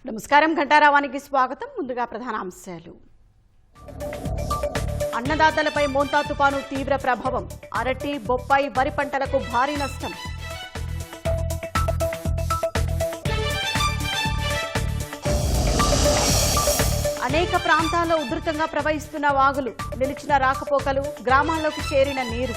నమస్కారం, ఘంటారావానికి స్వాగతం. ముందుగా ప్రధాన అంశాలు. అన్నదాతలపై మోంతా తుపాను తీవ్ర ప్రభావం. అరటి, బొప్పాయి, వరి పంటలకు భారీ నష్టం. అనేక ప్రాంతాల్లో ఉధృతంగా ప్రవహిస్తున్న వాగులు, నిలిచిన రాకపోకలు, గ్రామాల్లోకి చేరిన నీరు.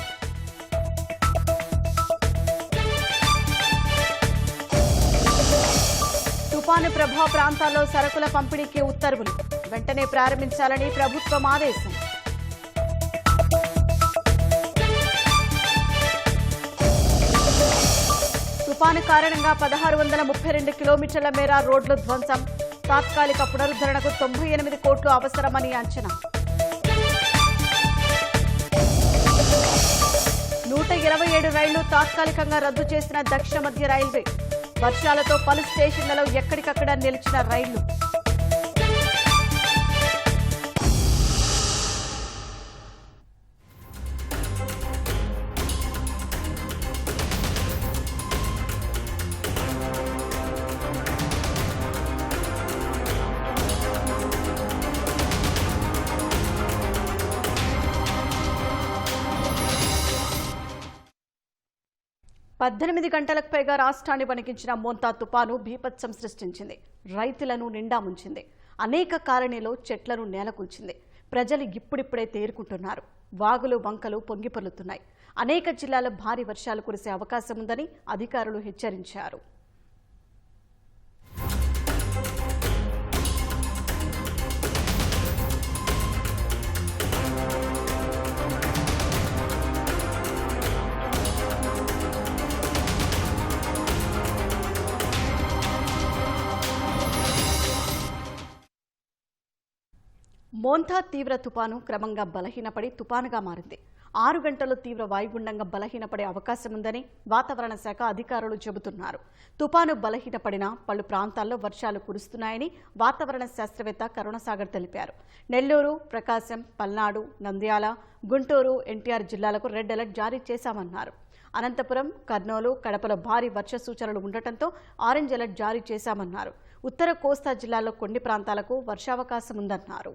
తుపాను ప్రభావ ప్రాంతాల్లో సరుకుల పంపిణీకి ఉత్తర్వులు వెంటనే ప్రారంభించాలని ప్రభుత్వం ఆదేశం. తుపాను కారణంగా 1632 కిలోమీటర్ల మేర రోడ్లు ధ్వంసం. తాత్కాలిక పునరుద్ధరణకు 98 కోట్లు అవసరమని అంచనా. 127 రైళ్లు తాత్కాలికంగా రద్దు చేసిన దక్షిణ మధ్య రైల్వే. వర్షాలతో పలు స్టేషన్లలో ఎక్కడికక్కడ నిలిచిన రైళ్లు. పద్దెనిమిది గంటలకు పైగా రాష్ట్రాన్ని వణికించిన మోంతా తుపాను బీభత్సం సృష్టించింది. రైతులను నిండా ముంచింది. అనేక కాలనీలో చెట్లను నేలకూల్చింది. ప్రజలు ఇప్పుడిప్పుడే తేరుకుంటున్నారు. వాగులు, వంకలు పొంగిపొర్లుతున్నాయి. అనేక జిల్లాల్లో భారీ వర్షాలు కురిసే అవకాశం ఉందని అధికారులు హెచ్చరించారు. మోంతా తీవ్ర తుపాను క్రమంగా బలహీనపడి తుపానుగా మారింది. 6 గంటలు తీవ్ర వాయుగుండంగా బలహీనపడే అవకాశం ఉందని వాతావరణ శాఖ అధికారులు చెబుతున్నారు. తుపాను బలహీనపడిన పలు ప్రాంతాల్లో వర్షాలు కురుస్తున్నాయని వాతావరణ శాస్త్రవేత్త కరుణసాగర్ తెలిపారు. నెల్లూరు, ప్రకాశం, పల్నాడు, నంద్యాల, గుంటూరు, ఎన్టీఆర్ జిల్లాలకు రెడ్ అలర్ట్ జారీ చేశామన్నారు. అనంతపురం, కర్నూలు, కడపలో భారీ వర్ష సూచనలు ఉండటంతో ఆరెంజ్ అలర్ట్ జారీ చేశామన్నారు. ఉత్తర కోస్తా జిల్లాల్లో కొన్ని ప్రాంతాలకు వర్షావకాశం ఉందన్నారు.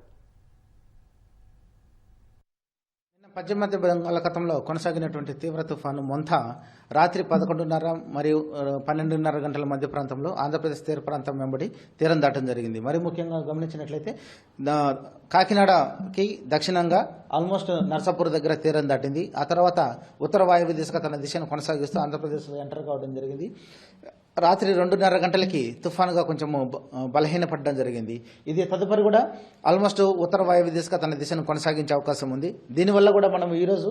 పశ్చిమ మధ్య బంగాళాఖాతంలో కొనసాగినటువంటి తీవ్ర తుఫాను మొంతా రాత్రి 11:30 మరియు 12:30 గంటల మధ్య ప్రాంతంలో ఆంధ్రప్రదేశ్ తీర ప్రాంతం వెంబడి తీరం దాటం జరిగింది. మరి ముఖ్యంగా గమనించినట్లయితే కాకినాడకి దక్షిణంగా ఆల్మోస్ట్ నర్సాపూర్ దగ్గర తీరం దాటింది. ఆ తర్వాత ఉత్తర వాయువ్య దిశగా తన దిశను కొనసాగిస్తూ ఆంధ్రప్రదేశ్లో ఎంటర్ కావడం జరిగింది. రాత్రి 2:30 గంటలకి తుఫానుగా కొంచెం బలహీనపడడం జరిగింది. ఇది తదుపరి కూడా ఆల్మోస్ట్ ఉత్తర వాయువ్య దిశగా తన దిశను కొనసాగించే అవకాశం ఉంది. దీనివల్ల కూడా మనం ఈరోజు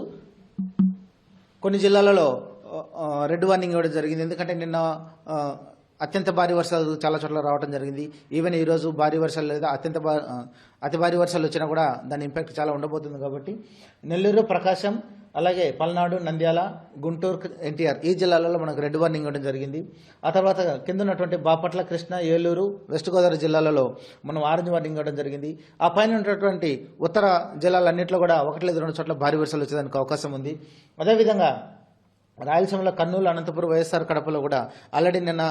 కొన్ని జిల్లాలలో రెడ్ వార్నింగ్ ఇవ్వడం జరిగింది. ఎందుకంటే నిన్న అత్యంత భారీ వర్షాలు చాలా చోట్ల రావడం జరిగింది. ఈవెన్ ఈరోజు భారీ వర్షాలు లేదా అతి భారీ వర్షాలు వచ్చినా కూడా దాని ఇంపాక్ట్ చాలా ఉండబోతుంది. కాబట్టి నెల్లూరు, ప్రకాశం, అలాగే పల్నాడు, నంద్యాల, గుంటూరు, ఎన్టీఆర్ ఈ జిల్లాలలో మనకు రెడ్ వార్నింగ్ ఇవ్వడం జరిగింది. ఆ తర్వాత కింద ఉన్నటువంటి బాపట్ల, కృష్ణా, ఏలూరు, వెస్ట్ గోదావరి జిల్లాలలో మనం ఆరెంజ్ వార్నింగ్ ఇవ్వడం జరిగింది. ఆ పైన ఉన్నటువంటి ఉత్తర జిల్లాలన్నింటిలో కూడా 1 లేదా 2 చోట్ల భారీ వర్షాలు వచ్చేదానికి అవకాశం ఉంది. అదేవిధంగా రాయలసీమలో కర్నూలు, అనంతపురం, వైఎస్ఆర్ కడపలో కూడా ఆల్రెడీ నిన్న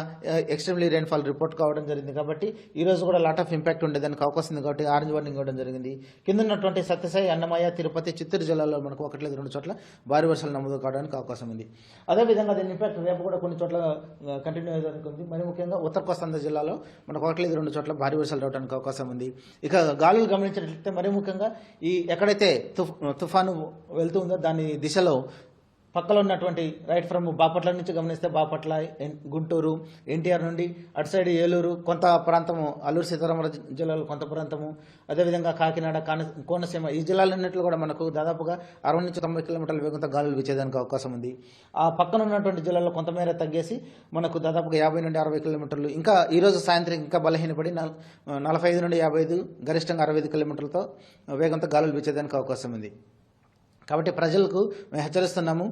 ఎక్స్ట్రీమ్లీ రెయిన్ఫాల్ రిపోర్ట్ కావడం జరిగింది. కాబట్టి ఈ రోజు కూడా లాట్ ఆఫ్ ఇంపాక్ట్ ఉండేదానికి అవకాశం ఉంది. కాబట్టి ఆరెంజ్ వార్నింగ్ ఇవ్వడం జరిగింది. కింద ఉన్నటువంటి సత్యసాయి, అన్నమయ్య, తిరుపతి, చిత్తూరు జిల్లాలో మనకు 1 లేదా 2 చోట్ల భారీ వర్షాలు నమోదు కావడానికి అవకాశం ఉంది. అదేవిధంగా దీని ఇంపాక్ట్ రేపు కూడా కొన్ని చోట్ల కంటిన్యూ అయ్యేదానికి ఉంది. మరి ముఖ్యంగా ఉత్తర కోస్తాంధ్ర జిల్లాలో మనకు 1 లేదా 2 చోట్ల భారీ వర్షాలు రావడానికి అవకాశం ఉంది. ఇక గాలులు గమనించినట్లయితే మరి ముఖ్యంగా ఎక్కడైతే తుఫాను వెళ్తూ ఉందో దాని దిశలో పక్కలో ఉన్నటువంటి రైట్ ఫ్రమ్ బాపట్ల నుంచి గమనిస్తే బాపట్ల, గుంటూరు, ఎన్టీఆర్ నుండి అటు సైడ్ ఏలూరు, కొంత ప్రాంతము అల్లూరు సీతారామరాజు జిల్లాలో కొంత ప్రాంతము, అదేవిధంగా కాకినాడ, కోనసీమ ఈ జిల్లాలన్నింటిలో కూడా మనకు దాదాపుగా 60 నుంచి 90 కిలోమీటర్ల వేగంతో గాలులు వీచేదానికి అవకాశం ఉంది. ఆ పక్కన ఉన్నటువంటి జిల్లాలో కొంతమేర తగ్గేసి మనకు దాదాపుగా 50 నుండి 60 కిలోమీటర్లు, ఇంకా ఈరోజు సాయంత్రం ఇంకా బలహీనపడి 45 నుండి 55, గరిష్టంగా 65 కిలోమీటర్లతో వేగంతో గాలులు వీచేదానికి అవకాశం ఉంది. కాబట్టి ప్రజలకు మేము హెచ్చరిస్తున్నాము,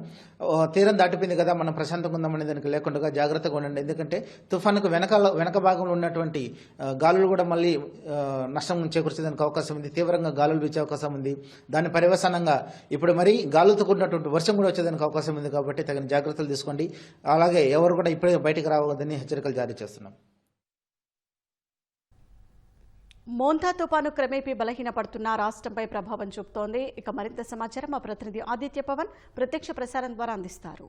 తీరం దాటిపోయింది కదా, మనం ప్రశాంతంగా ఉందామనే దానికి లేకుండా జాగ్రత్తగా ఉండండి. ఎందుకంటే తుఫానుకు వెనక భాగంలో ఉన్నటువంటి గాలులు కూడా మళ్ళీ నష్టం చేకూర్చేదానికి అవకాశం ఉంది. తీవ్రంగా గాలులు వీచే అవకాశం ఉంది. దాని పర్యవసానంగా ఇప్పుడు మరి గాలులతో కూడినటువంటి వర్షం కూడా వచ్చేదానికి అవకాశం ఉంది. కాబట్టి తగిన జాగ్రత్తలు తీసుకోండి. అలాగే ఎవరు కూడా ఇప్పుడే బయటికి రావద్దని హెచ్చరికలు జారీ చేస్తున్నాం. మోంతా తుపాను క్రమేపీ బలహీనపడుతున్న రాష్ట్రంపై ప్రభావం చూపుతోంది. ఇక మరింత సమాచారం మా ప్రతినిధి ఆదిత్య పవన్ ప్రత్యక్ష ప్రసారం ద్వారా అందిస్తారు.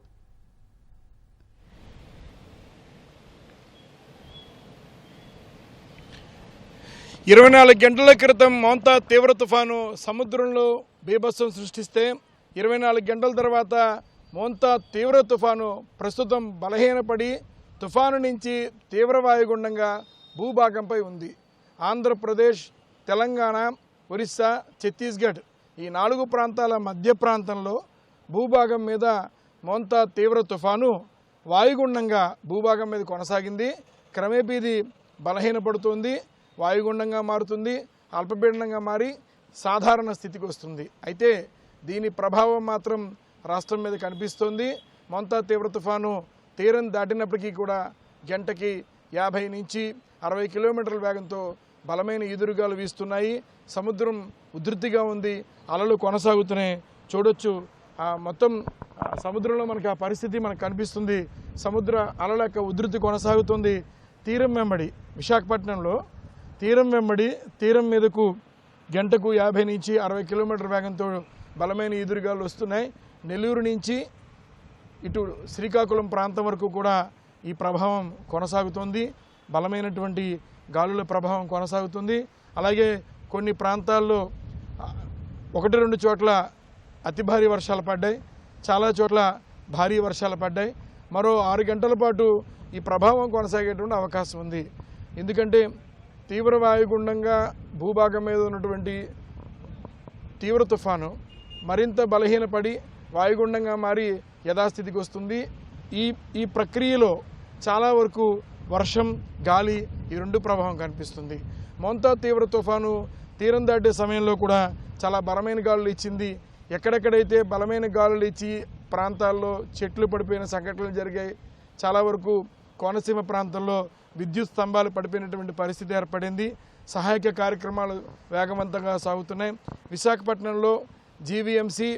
24 గంటల క్రితం మోంతా తీవ్ర తుఫాను సముద్రంలో బీభత్సం సృష్టిస్తే 24 గంటల తర్వాత మోంతా తీవ్ర తుఫాను ప్రస్తుతం బలహీనపడి తుఫాను నుంచి తీవ్ర వాయుగుండంగా భూభాగంపై ఉంది. ఆంధ్రప్రదేశ్, తెలంగాణ, ఒరిస్సా, ఛత్తీస్గఢ్ ఈ 4 ప్రాంతాల మధ్య ప్రాంతంలో భూభాగం మీద మోంతా తీవ్ర తుఫాను వాయుగుండంగా భూభాగం మీద కొనసాగింది. క్రమేపీ ఇది బలహీనపడుతుంది, వాయుగుండంగా మారుతుంది, అల్పపీడనంగా మారి సాధారణ స్థితికి వస్తుంది. అయితే దీని ప్రభావం మాత్రం రాష్ట్రం మీద కనిపిస్తోంది. మోంతా తీవ్ర తుఫాను తీరం దాటినప్పటికీ కూడా గంటకి 50 నుంచి 60 కిలోమీటర్ల వేగంతో బలమైన ఈదురుగాలు వీస్తున్నాయి. సముద్రం ఉధృతిగా ఉంది, అలలు కొనసాగుతున్నాయి. చూడొచ్చు మొత్తం సముద్రంలో మనకి ఆ పరిస్థితి మనకు కనిపిస్తుంది. సముద్ర అలల యొక్క ఉధృతి కొనసాగుతుంది. తీరం వెంబడి విశాఖపట్నంలో తీరం మీదకు గంటకు 50 నుంచి 60 కిలోమీటర్ల వేగంతో బలమైన ఈదురుగాలు వస్తున్నాయి. నెల్లూరు నుంచి ఇటు శ్రీకాకుళం ప్రాంతం వరకు కూడా ఈ ప్రభావం కొనసాగుతుంది. బలమైనటువంటి గాలుల ప్రభావం కొనసాగుతుంది. అలాగే కొన్ని ప్రాంతాల్లో 1-2 చోట్ల అతి భారీ వర్షాలు పడ్డాయి, చాలా చోట్ల భారీ వర్షాలు పడ్డాయి. మరో 6 గంటల పాటు ఈ ప్రభావం కొనసాగేటువంటి అవకాశం ఉంది. ఎందుకంటే తీవ్ర వాయుగుండంగా భూభాగం మీద ఉన్నటువంటి తీవ్ర తుఫాను మరింత బలహీనపడి వాయుగుండంగా మారి యథాస్థితికి వస్తుంది. ఈ ప్రక్రియలో చాలా వరకు వర్షం, గాలి ఈ 2 ప్రభావం కనిపిస్తుంది. మోంతా తీవ్ర తుఫాను తీరం దాటే సమయంలో కూడా చాలా బలమైన గాలులు ఇచ్చింది. ఎక్కడెక్కడైతే బలమైన గాలులు ఇచ్చి ప్రాంతాల్లో చెట్లు పడిపోయిన సంఘటనలు జరిగాయి. చాలా వరకు కోనసీమ ప్రాంతంలో విద్యుత్ స్తంభాలు పడిపోయినటువంటి పరిస్థితి ఏర్పడింది. సహాయక కార్యక్రమాలు వేగవంతంగా సాగుతున్నాయి. విశాఖపట్నంలో జీవీఎంసీ,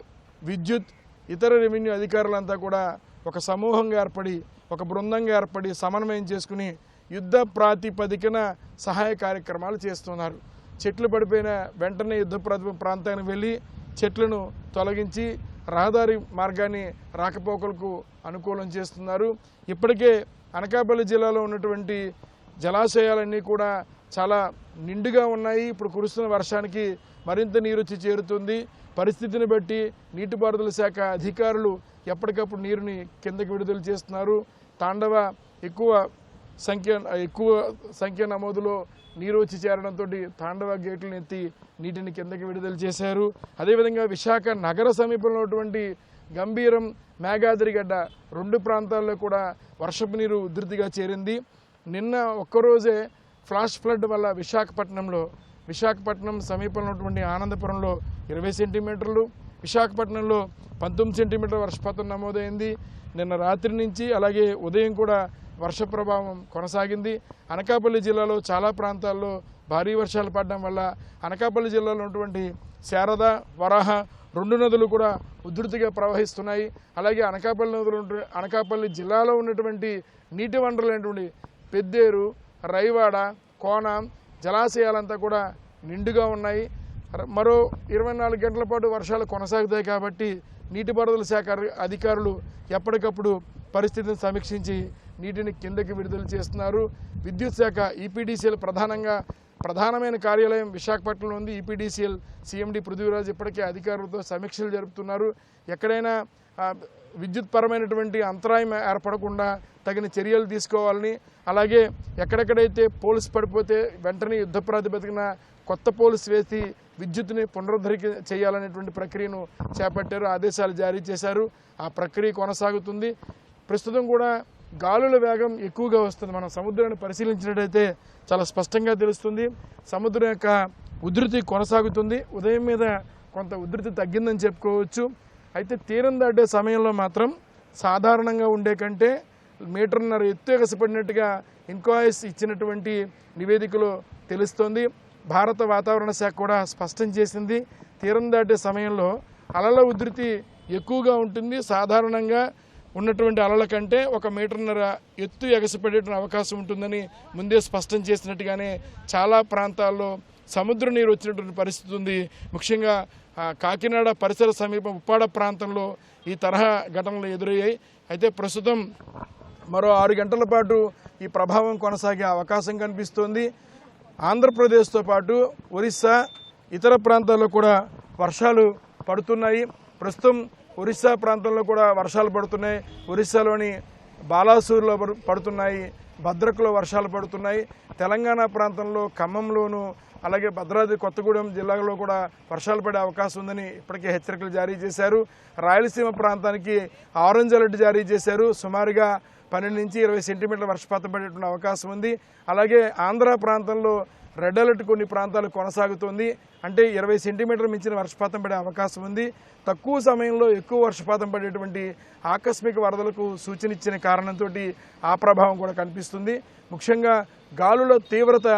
విద్యుత్, ఇతర రెవెన్యూ అధికారులంతా కూడా ఒక సమూహంగా ఏర్పడి, ఒక బృందంగా ఏర్పడి సమన్వయం చేసుకుని యుద్ధ ప్రాతిపదికన సహాయ కార్యక్రమాలు చేస్తున్నారు. చెట్లు పడిపోయిన వెంటనే యుద్ధ ప్రాంతానికి వెళ్ళి చెట్లను తొలగించి రహదారి మార్గాన్ని రాకపోకలకు అనుకూలం చేస్తున్నారు. ఇప్పటికే అనకాపల్లి జిల్లాలో ఉన్నటువంటి జలాశయాలన్నీ కూడా చాలా నిండుగా ఉన్నాయి. ఇప్పుడు కురుస్తున్న వర్షానికి మరింత నీరు వచ్చి చేరుతుంది. పరిస్థితిని బట్టి నీటిపారుదల శాఖ అధికారులు ఎప్పటికప్పుడు నీరుని కిందకి విడుదల చేస్తున్నారు. తాండవ ఎక్కువ సంఖ్య నమోదులో నీరు వచ్చి చేరడంతో తాండవ గేట్లను ఎత్తి నీటిని కిందకి విడుదల చేశారు. అదేవిధంగా విశాఖ నగర సమీపంలో ఉన్నటువంటి గంభీరం, మేఘాద్రిగడ్డ 2 ప్రాంతాల్లో కూడా వర్షపు నీరు ఉధృతిగా చేరింది. నిన్న ఒక్కరోజే ఫ్లాష్ ఫ్లడ్ వల్ల విశాఖపట్నం సమీపంలో ఉన్నటువంటి ఆనందపురంలో 20 సెంటీమీటర్లు, విశాఖపట్నంలో 19 సెంటీమీటర్ల వర్షపాతం నమోదైంది. నిన్న రాత్రి నుంచి అలాగే ఉదయం కూడా వర్ష ప్రభావం కొనసాగింది. అనకాపల్లి జిల్లాలో చాలా ప్రాంతాల్లో భారీ వర్షాలు పడడం వల్ల అనకాపల్లి జిల్లాలో ఉన్నటువంటి శారద, వరాహ 2 నదులు కూడా ఉధృతిగా ప్రవహిస్తున్నాయి. అలాగే అనకాపల్లి జిల్లాలో ఉన్నటువంటి నీటి వనరులైనటువంటి పెద్దేరు, రైవాడ, కోన జలాశయాలంతా కూడా నిండుగా ఉన్నాయి. మరో 24 గంటల పాటు వర్షాలు కొనసాగుతాయి. కాబట్టి నీటిపారుదల శాఖ అధికారులు ఎప్పటికప్పుడు పరిస్థితిని సమీక్షించి నీటిని కిందకి విడుదల చేస్తున్నారు. విద్యుత్ శాఖ ఈపీడీసీఎల్ ప్రధానమైన కార్యాలయం విశాఖపట్నంలో ఉంది. ఈపీడీసీఎల్ సీఎండీ పృథ్వీరాజ్ ఇప్పటికే అధికారులతో సమీక్షలు జరుపుతున్నారు. ఎక్కడైనా విద్యుత్ పరమైనటువంటి అంతరాయం ఏర్పడకుండా తగిన చర్యలు తీసుకోవాలని, అలాగే ఎక్కడెక్కడైతే పోల్స్ పడిపోతే వెంటనే యుద్ధ ప్రాతిపదికన కొత్త పోల్స్ వేసి విద్యుత్ని పునరుద్ధరణ చేయాలనేటువంటి ప్రక్రియను చేపట్టారు, ఆదేశాలు జారీ చేశారు. ఆ ప్రక్రియ కొనసాగుతుంది. ప్రస్తుతం కూడా గాలుల వేగం ఎక్కువగా వస్తుంది. మనం సముద్రాన్ని పరిశీలించినట్టయితే చాలా స్పష్టంగా తెలుస్తుంది. సముద్రం యొక్క ఉధృతి కొనసాగుతుంది. ఉదయం మీద కొంత ఉధృతి తగ్గిందని చెప్పుకోవచ్చు. అయితే తీరం దాటే సమయంలో మాత్రం సాధారణంగా ఉండే కంటే మీటర్న్నర ఎత్తు ఎగసిపడినట్టుగా ఇన్కాయిస్ ఇచ్చినటువంటి నివేదికలో తెలుస్తోంది. భారత వాతావరణ శాఖ కూడా స్పష్టం చేసింది, తీరం దాటే సమయంలో అలల ఉధృతి ఎక్కువగా ఉంటుంది. సాధారణంగా ఉన్నటువంటి అలల కంటే 1 మీటర్న్నర ఎత్తు ఎగసిపడే అవకాశం ఉంటుందని ముందే స్పష్టం చేసినట్టుగానే చాలా ప్రాంతాల్లో సముద్ర నీరు వచ్చినటువంటి పరిస్థితి ఉంది. ముఖ్యంగా కాకినాడ పరిసర సమీప ఉప్పాడ ప్రాంతంలో ఈ తరహా ఘటనలు ఎదురయ్యాయి. అయితే ప్రస్తుతం మరో 6 గంటల పాటు ఈ ప్రభావం కొనసాగే అవకాశం కనిపిస్తోంది. ఆంధ్రప్రదేశ్తో పాటు ఒరిస్సా ఇతర ప్రాంతాల్లో కూడా వర్షాలు పడుతున్నాయి. ప్రస్తుతం ఒరిస్సా ప్రాంతంలో కూడా వర్షాలు పడుతున్నాయి. ఒరిస్సాలోని బాలాసూర్లో పడుతున్నాయి, భద్రకులో వర్షాలు పడుతున్నాయి. తెలంగాణ ప్రాంతంలో ఖమ్మంలోను అలాగే భద్రాద్రి కొత్తగూడెం జిల్లాలో కూడా వర్షాలు పడే అవకాశం ఉందని ఇప్పటికే హెచ్చరికలు జారీ చేశారు. రాయలసీమ ప్రాంతానికి ఆరెంజ్ అలర్ట్ జారీ చేశారు. సుమారుగా 12 నుంచి 20 సెంటీమీటర్ల వర్షపాతం పడేటువంటి అవకాశం ఉంది. అలాగే ఆంధ్ర ప్రాంతంలో రెడ్ అలర్ట్ కొన్ని ప్రాంతాలు కొనసాగుతోంది. అంటే 20 సెంటీమీటర్ల మించిన వర్షపాతం పడే అవకాశం ఉంది. తక్కువ సమయంలో ఎక్కువ వర్షపాతం పడేటువంటి ఆకస్మిక వరదలకు సూచన ఇచ్చిన కారణంతో ఆ ప్రభావం కూడా కనిపిస్తుంది. ముఖ్యంగా గాలుల తీవ్రత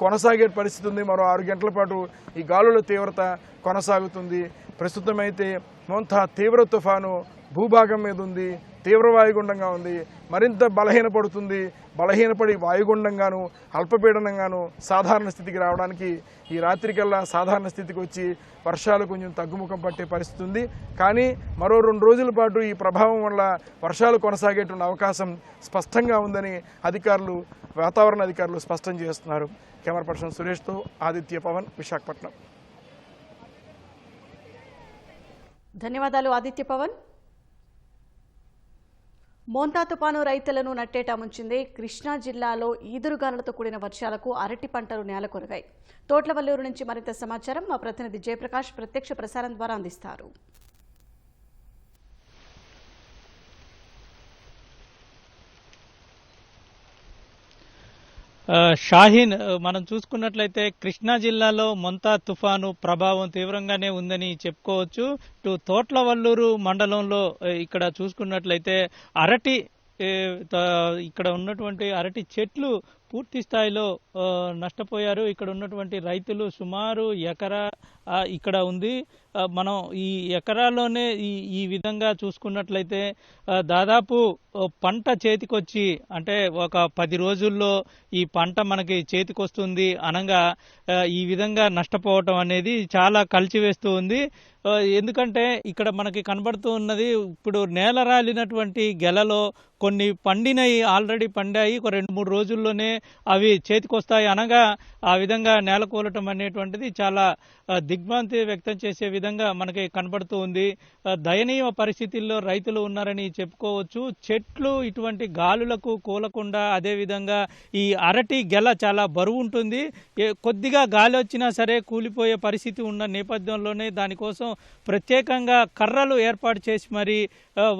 కొనసాగే పరిస్థితి ఉంది. మరో 6 గంటల పాటు ఈ గాలుల తీవ్రత కొనసాగుతుంది. ప్రస్తుతం అయితే మోంతా తీవ్ర తుఫాను భూభాగం మీద ఉంది, తీవ్ర వాయుగుండంగా ఉంది, మరింత బలహీనపడుతుంది. బలహీనపడి వాయుగుండంగాను అల్పపీడనంగాను సాధారణ స్థితికి రావడానికి ఈ రాత్రికల్లా సాధారణ స్థితికి వచ్చి వర్షాలు కొంచెం తగ్గుముఖం పట్టే పరిస్థితి ఉంది. కానీ మరో 2 రోజుల పాటు ఈ ప్రభావం వల్ల వర్షాలు కొనసాగేటువంటి అవకాశం స్పష్టంగా ఉందని వాతావరణ అధికారులు స్పష్టం చేస్తున్నారు. కెమెరా పర్సన్ సురేష్తో ఆదిత్య పవన్, విశాఖపట్నం. ధన్యవాదాలు ఆదిత్య పవన్. మోంతా తుపాను రైతులను నట్టేట ముంచింది. కృష్ణా జిల్లాలో ఈదురుగాలులతో కూడిన వర్షాలకు అరటి పంటలు నేలకొరిగాయి. తోట్లవల్లూరు నుంచి మరింత సమాచారం మా ప్రతినిధి జయప్రకాష్ ప్రత్యక్ష ప్రసారం ద్వారా అందిస్తారు. షాహీన్, మనం చూసుకున్నట్లయితే కృష్ణా జిల్లాలో మొంతా తుఫాను ప్రభావం తీవ్రంగానే ఉందని చెప్పుకోవచ్చు. తోట్లవల్లూరు మండలంలో ఇక్కడ చూసుకున్నట్లయితే ఇక్కడ ఉన్నటువంటి అరటి చెట్లు పూర్తి స్థాయిలో నష్టపోయారు. ఇక్కడ ఉన్నటువంటి రైతులు సుమారు ఎకరా ఇక్కడ ఉంది. మనం ఈ ఎకరాల్లోనే ఈ విధంగా చూసుకున్నట్లయితే దాదాపు పంట చేతికొచ్చి అంటే ఒక 10 రోజుల్లో ఈ పంట మనకి చేతికొస్తుంది అనగా ఈ విధంగా నష్టపోవటం అనేది చాలా కలిచివేస్తూ ఉంది. ఎందుకంటే ఇక్కడ మనకి కనబడుతూ ఉన్నది, ఇప్పుడు నేల రాలినటువంటి గెలలో కొన్ని పండినవి, ఆల్రెడీ పండాయి, ఒక 2-3 రోజుల్లోనే అవి చేతికొస్తాయి అనగా ఆ విధంగా నేల కూలటం అనేటువంటిది చాలా దిగ్భ్రాంతి వ్యక్తం చేసే విధంగా మనకి కనబడుతూ ఉంది. దయనీయ పరిస్థితుల్లో రైతులు ఉన్నారని చెప్పుకోవచ్చు. చెట్లు ఇటువంటి గాలులకు కూలకుండా, అదేవిధంగా ఈ అరటి గెల చాలా బరువు ఉంటుంది. కొద్దిగా గాలి వచ్చినా సరే కూలిపోయే పరిస్థితి ఉన్న నేపథ్యంలోనే దానికోసం ప్రత్యేకంగా కర్రలు ఏర్పాటు చేసి మరి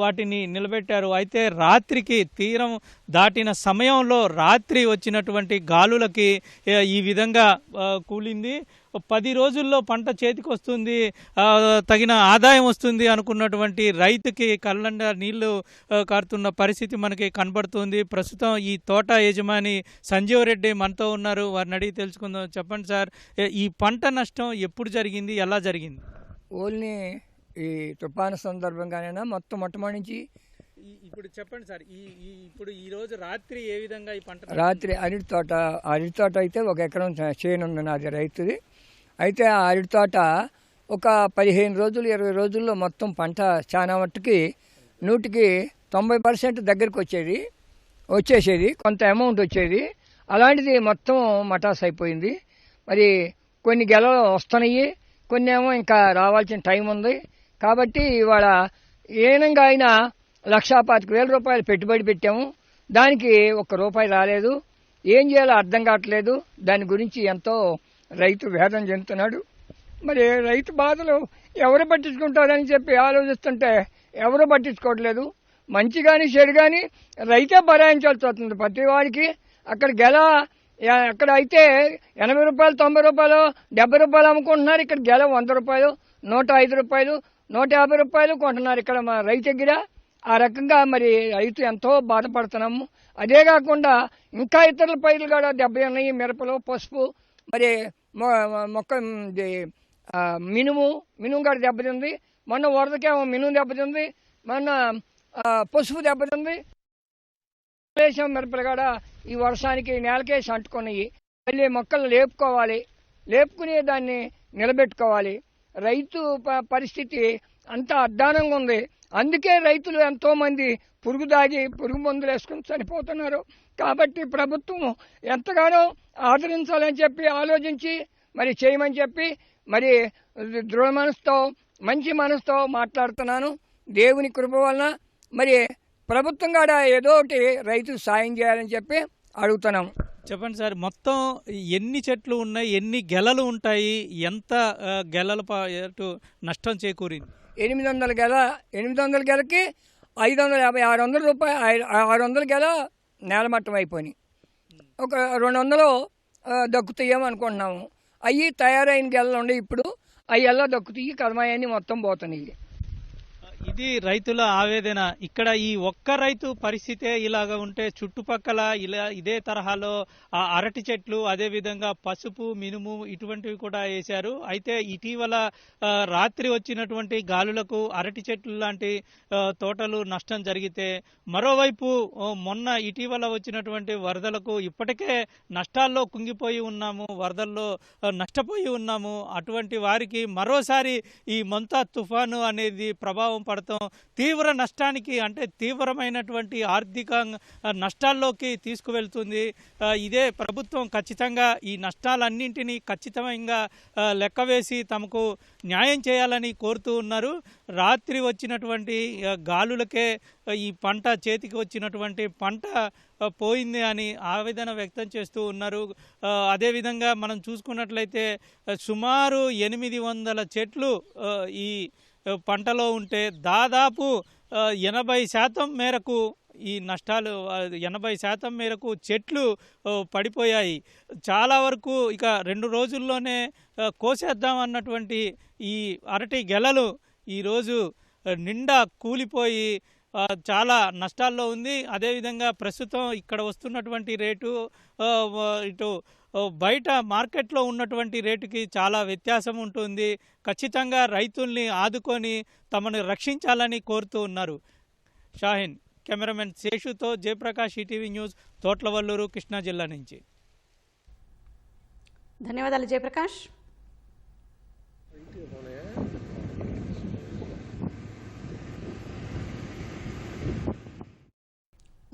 వాటిని నిలబెట్టారు. అయితే రాత్రికి తీరం దాటిన సమయంలో రాత్రి వచ్చినటువంటి గాలులకి ఈ విధంగా కూలింది. 10 రోజుల్లో పంట చేతికి వస్తుంది, తగిన ఆదాయం వస్తుంది అనుకున్నటువంటి రైతుకి కళ్ళండ నీళ్లు కారుతున్న పరిస్థితి మనకి కనబడుతుంది. ప్రస్తుతం ఈ తోట యజమాని సంజీవ్ రెడ్డి మనతో ఉన్నారు, వారిని అడిగి తెలుసుకుందాం. చెప్పండి సార్, ఈ పంట నష్టం ఎప్పుడు జరిగింది, ఎలా జరిగింది? ఓన్లీ ఈ తుఫాను సందర్భంగానైనా మొట్టమొదటి నుంచి ఇప్పుడు చెప్పండి సార్, ఇప్పుడు ఈ రోజు రాత్రి ఏ విధంగా ఈ పంట? రాత్రి అరటి తోట అయితే 1 ఎకరం చేను ఉంది నాది, రైతుది. అయితే ఆ అరటి తోట ఒక 15 రోజులు 20 రోజుల్లో మొత్తం పంట చాలా మట్టుకి 100కి 90% దగ్గరికి వచ్చేసేది, కొంత అమౌంట్ వచ్చేది. అలాంటిది మొత్తం మటాస్ అయిపోయింది. మరి కొన్ని గెలలు వస్తున్నాయి, కొన్ని ఏమో ఇంకా రావాల్సిన టైం ఉంది. కాబట్టి ఇవాళ ఏనంగా అయినా 1,25,000 రూపాయలు పెట్టుబడి పెట్టాము, దానికి ₹1 రాలేదు. ఏం చేయాలో అర్థం కావట్లేదు. దాని గురించి ఎంతో రైతు వేదన చెందుతున్నాడు. మరి రైతు బాధలు ఎవరు పట్టించుకుంటారని చెప్పి ఆలోచిస్తుంటే ఎవరు పట్టించుకోవట్లేదు. మంచి కానీ చెడు కానీ రైతే భరాయించాల్సి వస్తుంది ప్రతి వాడికి. అక్కడ గెల అక్కడ అయితే ₹80, ₹90, ₹70 అమ్ముకుంటున్నారు. ఇక్కడ గెల ₹100, 105 రూపాయలు, 150 రూపాయలు కొంటున్నారు ఇక్కడ మా రైతు దగ్గర. ఆ రకంగా మరి రైతు ఎంతో బాధపడుతున్నాము. అదే కాకుండా ఇంకా ఇతరుల పైర్లు కూడా దెబ్బతిన్నాయి. మిరపలు, పసుపు, మరి మొక్క మినుము కూడా దెబ్బతింది. మొన్న వరదకేమో మినుము దెబ్బతింది, మొన్న పసుపు దెబ్బతింది. వేసాం మిరపలు కూడా ఈ వర్షానికి నేలకేసి అంటుకున్నాయి. మళ్ళీ మొక్కలు లేపుకుని దాన్ని నిలబెట్టుకోవాలి. రైతు పరిస్థితి అంతా అధ్వానంగా ఉంది. అందుకే రైతులు ఎంతోమంది పురుగు మందులు వేసుకుని చనిపోతున్నారు. కాబట్టి ప్రభుత్వం ఎంతగానో ఆదరించాలని చెప్పి ఆలోచించి మరి చేయమని చెప్పి మరి దృఢ మనసుతో మంచి మనసుతో మాట్లాడుతున్నాను. దేవుని కృప వలన మరి ప్రభుత్వం కూడా ఏదో ఒకటి రైతుకు సాయం చేయాలని చెప్పి అడుగుతున్నాము. చెప్పండి సార్, మొత్తం ఎన్ని చెట్లు ఉన్నాయి, ఎన్ని గెలలు ఉంటాయి, ఎంత గెలల పాటు నష్టం చేకూరింది? 800 గెల, 800 గెలకి 550, 600 రూపాయలు, 600 గెల నేలమట్టం అయిపోయినాయి. ఒక 200 దక్కుతాయేమో అనుకుంటున్నాము. అవి తయారైన గెలలు ఉండే ఇప్పుడు అవి ఎలా దక్కుతాయి, కర్మాయన్ని మొత్తం పోతున్నాయి. ఇది రైతుల ఆవేదన. ఇక్కడ ఈ ఒక్క రైతు పరిస్థితే ఇలాగ ఉంటే చుట్టుపక్కల ఇదే తరహాలో అరటి చెట్లు, అదేవిధంగా పసుపు, మినుము ఇటువంటివి కూడా వేశారు. అయితే ఇటీవల రాత్రి వచ్చినటువంటి గాలులకు అరటి చెట్లు లాంటి తోటలు నష్టం జరిగితే, మరోవైపు మొన్న ఇటీవల వచ్చినటువంటి వరదలకు ఇప్పటికే నష్టాల్లో కుంగిపోయి ఉన్నాము, వరదల్లో నష్టపోయి ఉన్నాము. అటువంటి వారికి మరోసారి ఈ మొంతా తుఫాను అనేది ప్రభావం పడతాం తీవ్ర నష్టానికి, అంటే తీవ్రమైనటువంటి ఆర్థిక నష్టాల్లోకి తీసుకువెళ్తుంది. ఇదే ప్రభుత్వం ఖచ్చితంగా ఈ నష్టాలన్నింటినీ ఖచ్చితంగా లెక్కవేసి తమకు న్యాయం చేయాలని కోరుతూ ఉన్నారు. రాత్రి వచ్చినటువంటి గాలులకే ఈ పంట చేతికి వచ్చినటువంటి పంట పోయింది అని ఆవేదన వ్యక్తం చేస్తూ ఉన్నారు. అదేవిధంగా మనం చూసుకున్నట్లయితే సుమారు 800 చెట్లు ఈ పంటలో ఉంటే దాదాపు 80% మేరకు ఈ నష్టాలు 80% మేరకు చెట్లు పడిపోయాయి. చాలా వరకు ఇక 2 రోజుల్లోనే కోసేద్దాం అన్నటువంటి ఈ అరటి గెలలు ఈరోజు నిండా కూలిపోయి చాలా నష్టాల్లో ఉంది. అదేవిధంగా ప్రస్తుతం ఇక్కడ వస్తున్నటువంటి రేటు ఇటు బయట మార్కెట్లో ఉన్నటువంటి రేటుకి చాలా వ్యత్యాసం ఉంటుంది. ఖచ్చితంగా రైతుల్ని ఆదుకొని తమను రక్షించాలని కోరుతూ ఉన్నారు. షాహిన్, కెమెరామెన్ శేషుతో జయప్రకాష్, ఈటీవీ న్యూస్, తోట్లవల్లూరు, కృష్ణా జిల్లా నుంచి. ధన్యవాదాలు జయప్రకాష్.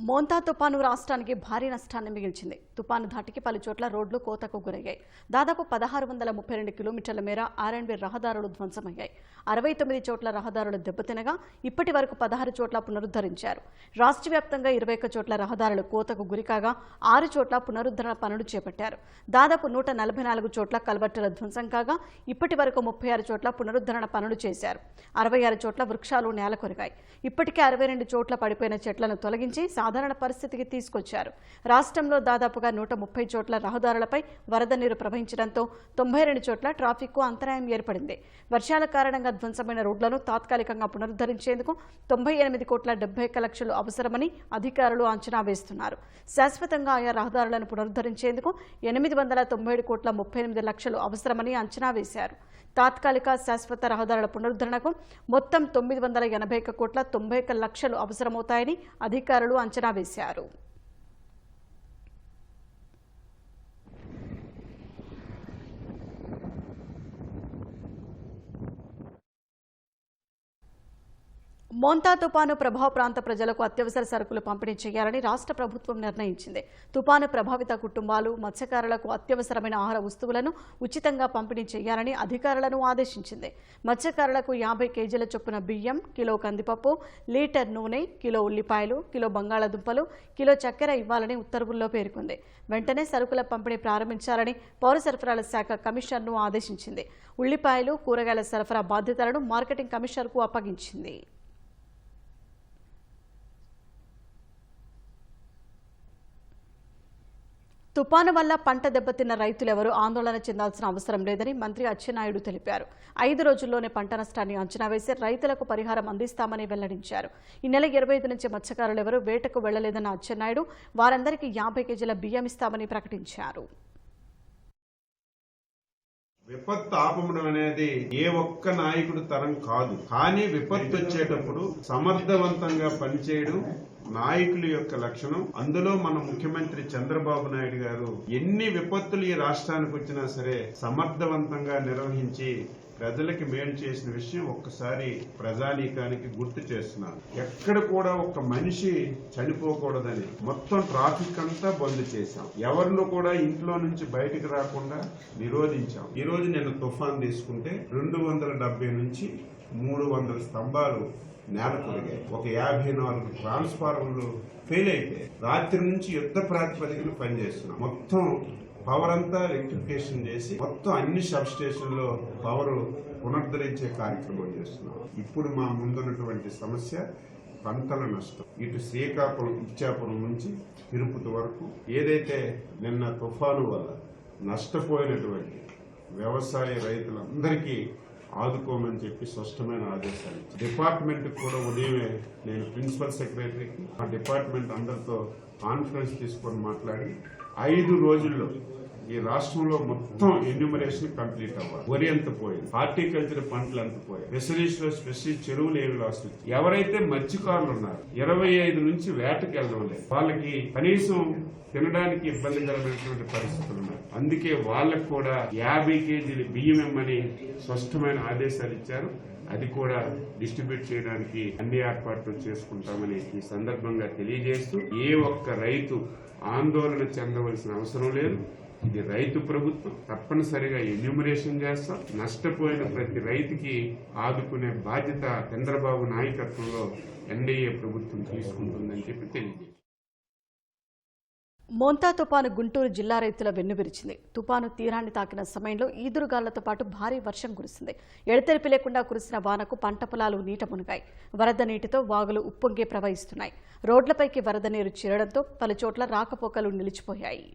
మోంతా తుపాను రాష్ట్రానికి భారీ నష్టాన్ని మిగిల్చింది. తుపాను ధాటికి పలు చోట్ల రోడ్లు కోతకు గురయ్యాయి. దాదాపు 1632 కిలోమీటర్ల మేర R&B రహదారులు ధ్వంసమయ్యాయి. 69 చోట్ల రహదారులు దెబ్బతినగా ఇప్పటి వరకు 16 చోట్ల పునరుద్ధరించారు. రాష్ట్ర వ్యాప్తంగా 21 చోట్ల రహదారులు కోతకు గురికాగా 6 చోట్ల పునరుద్ధరణ పనులు చేపట్టారు. దాదాపు 144 చోట్ల కల్వర్టుల ధ్వంసం కాగా ఇప్పటి వరకు 36 చోట్ల పునరుద్ధరణ పనులు చేశారు. 66 చోట్ల వృక్షాలు నేల కొరిగాయి. ఇప్పటికే 62 చోట్ల పడిపోయిన చెట్లను తొలగించి సాధారణ పరిస్థితికి తీసుకొచ్చారు. రాష్ట్రంలో దాదాపుగా 130 చోట్ల రహదారులపై వరద నీరు ప్రవహించడంతో 92 చోట్ల ట్రాఫిక్కు అంతరాయం ఏర్పడింది. వర్షాల కారణంగా ధ్వంసమైన రోడ్లను తాత్కాలికంగా పునరుద్ధరించేందుకు 98,71 లక్షలు అవసరమని అధికారులు అంచనా వేస్తున్నారు. శాశ్వతంగా ఆయా రహదారులను పునరుద్ధరించేందుకు 897,38 లక్షలు అవసరమని అంచనా వేశారు. తాత్కాలిక శాశ్వత రహదారుల పునరుద్ధరణకు మొత్తం 981,91 లక్షలు అవసరమవుతాయని అధికారులు అంచనా వేశారు. మోంతా తుపాను ప్రభావ ప్రాంత ప్రజలకు అత్యవసర సరుకులు పంపిణీ చేయాలని రాష్ట్ర ప్రభుత్వం నిర్ణయించింది. తుపాను ప్రభావిత కుటుంబాలు, మత్స్యకారులకు అత్యవసరమైన ఆహార వస్తువులను ఉచితంగా పంపిణీ చేయాలని అధికారులను ఆదేశించింది. మత్స్యకారులకు 50 కేజీల చొప్పున బియ్యం, కిలో కందిపప్పు, లీటర్ నూనె, కిలో ఉల్లిపాయలు, కిలో బంగాళాదుంపలు, కిలో చక్కెర ఇవ్వాలని ఉత్తర్వుల్లో పేర్కొంది. వెంటనే సరుకుల పంపిణీ ప్రారంభించాలని పౌర సరఫరాల శాఖ కమిషనర్ను ఆదేశించింది. ఉల్లిపాయలు, కూరగాయల సరఫరా బాధ్యతలను మార్కెటింగ్ కమిషనర్కు అప్పగించింది. తుపాను వల్ల పంట దెబ్బతిన్న రైతులెవరూ ఆందోళన చెందాల్సిన అవసరం లేదని మంత్రి అచ్చెన్నాయుడు తెలిపారు. 5 రోజుల్లోనే పంట నష్టాన్ని అంచనా వేసి రైతులకు పరిహారం అందిస్తామని వెల్లడించారు. ఈ నెల 25 నుంచి మత్స్యకారులెవరూ వేటకు వెళ్లలేదన్న అచ్చెన్నాయుడు వారందరికీ 50 కేజీల బియ్యం ఇస్తామని ప్రకటించారు. విపత్తు ఆపడం అనేది ఏ ఒక్క నాయకుడు తరం కాదు. కానీ విపత్తు వచ్చేటప్పుడు సమర్థవంతంగా పనిచేయడం నాయకుల యొక్క లక్షణం. అందులో మన ముఖ్యమంత్రి చంద్రబాబు నాయుడు గారు ఎన్ని విపత్తులు ఈ రాష్ట్రానికి వచ్చినా సరే సమర్థవంతంగా నిర్వహించి ప్రజలకి మేలు చేసిన విషయం ఒక్కసారి ప్రజానీకానికి గుర్తు చేస్తున్నారు. ఎక్కడ కూడా ఒక్క మనిషి చనిపోకూడదని మొత్తం ట్రాఫిక్ అంతా బంద్ చేశాం. ఎవరిని కూడా ఇంట్లో నుంచి బయటకు రాకుండా నిరోధించాం. ఈ రోజు నేను తుఫాన్ తీసుకుంటే 270 నుంచి 300 స్తంభాలు నేల కొరిగాయి. ఒక 54 ట్రాన్స్ఫార్మర్లు ఫెయిల్ అయితే రాత్రి నుంచి యుద్ధ ప్రాతిపదికన పనిచేస్తున్నాం. మొత్తం పవర్ అంతా ఎలక్ట్రిఫికేషన్ చేసి మొత్తం అన్ని సబ్ స్టేషన్లో పవర్ పునరుద్ధరించే కార్యక్రమం చేస్తున్నాం. ఇప్పుడు మా ముందున్నటువంటి సమస్య పంటల నష్టం. ఇటు శ్రీకాకుళం ఇచ్చాపురం నుంచి తిరుపతి వరకు ఏదైతే నిన్న తుఫాను వల్ల నష్టపోయినటువంటి వ్యవసాయ రైతులందరికీ ఆదుకోమని చెప్పి స్పష్టమైన ఆదేశాలు ఇచ్చారు. డిపార్ట్మెంట్ కూడా ఉదయమే నేను ప్రిన్సిపల్ సెక్రటరీకి ఆ డిపార్ట్మెంట్ అందరితో కాన్ఫరెన్స్ తీసుకొని మాట్లాడి 5 రోజుల్లో ఈ రాష్ట్రంలో మొత్తం ఎన్యూమరేషన్ కంప్లీట్ అవ్వాలి. వరి ఎంత పోయింది, హార్టికల్చర్ పంటలు ఎంత పోయాయి, ఫిషరీస్ లో స్పెషల్ చెరువులు ఏమి లాస్ వచ్చాయి. ఎవరైతే మత్స్యకారులు ఉన్నారో 25 నుంచి వేటకి వెళ్ళడం లేదు, వాళ్ళకి కనీసం తినడానికి ఇబ్బందికరమైనటువంటి పరిస్థితులు ఉన్నాయి. అందుకే వాళ్ళకు కూడా 50 కేజీలు బియ్యం ఇమ్మని స్పష్టమైన ఆదేశాలు ఇచ్చారు. అది కూడా డిస్ట్రిబ్యూట్ చేయడానికి అన్ని ఏర్పాట్లు చేసుకుంటామని ఈ సందర్భంగా తెలియజేస్తూ ఏ ఒక్క రైతు ఆందోళన చెందవలసిన అవసరం లేదు. ఇది రైతు ప్రభుత్వం. తప్పనిసరిగా ఎన్యూమరేషన్ చేస్తాం. నష్టపోయిన ప్రతి రైతుకి ఆదుకునే బాధ్యత చంద్రబాబు నాయకత్వంలో ఎన్డీఏ ప్రభుత్వం తీసుకుంటుందని చెప్పి తెలియజేస్తాం. మోంతా తుపాను గుంటూరు జిల్లా రైతుల వెన్నువిరిచింది. తుపాను తీరాన్ని తాకిన సమయంలో ఈదురుగాళ్లతో పాటు భారీ వర్షం కురిసింది. ఎడతెరిపి లేకుండా కురిసిన వానకు పంట పొలాలు నీట మునిగాయి. వరద నీటితో వాగులు ఉప్పొంగే ప్రవహిస్తున్నాయి. రోడ్లపైకి వరద నీరు చేరడంతో పలుచోట్ల రాకపోకలు నిలిచిపోయాయి.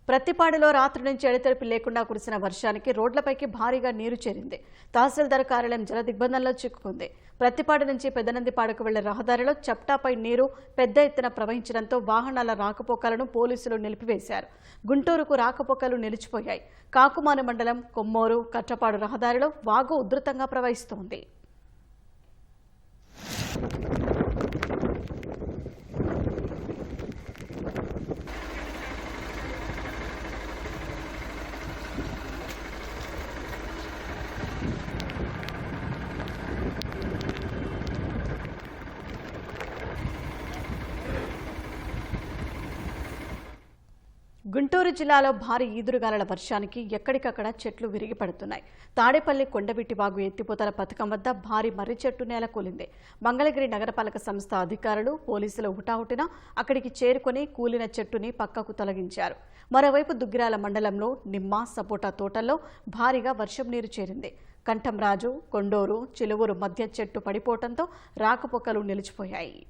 ప్రత్తిపాడులో రాత్రి నుంచి ఎడతెరిపి లేకుండా కురిసిన వర్షానికి రోడ్లపైకి భారీగా నీరు చేరింది. తహసీల్దార్ కార్యాలయం జల దిగ్బంధంలో చిక్కుకుంది. ప్రత్తిపాడు నుంచి పెదనందిపాడుకు వెళ్లే రహదారిలో చప్టాపై నీరు పెద్ద ఎత్తున ప్రవహించడంతో వాహనాల రాకపోకలను పోలీసులు నిలిపివేశారు. గుంటూరుకు రాకపోకలు నిలిచిపోయాయి. కాకుమాను మండలం కొమ్మూరు కట్రపాడు రహదారిలో వాగు ఉధృతంగా ప్రవహిస్తోంది. గుంటూరు జిల్లాలో భారీ ఈదురుగాలుల వర్షానికి ఎక్కడికక్కడ చెట్లు విరిగి పడుతున్నాయి. తాడేపల్లి కొండవీటి వాగు ఎత్తిపోతల పథకం వద్ద భారీ మర్రి చెట్టు నేలకూలింది. మంగళగిరి నగరపాలక సంస్థ అధికారులు పోలీసులు హుటాహుటిన అక్కడికి చేరుకుని కూలిన చెట్టుని పక్కకు తొలగించారు. మరోవైపు దుగ్గిరాల మండలంలో నిమ్మ సపోటా తోటల్లో భారీగా వర్షం నీరు చేరింది. కంఠంరాజు, కొండూరు, చిలువూరు మధ్య చెట్టు పడిపోవడంతో రాకపోకలు నిలిచిపోయాయి.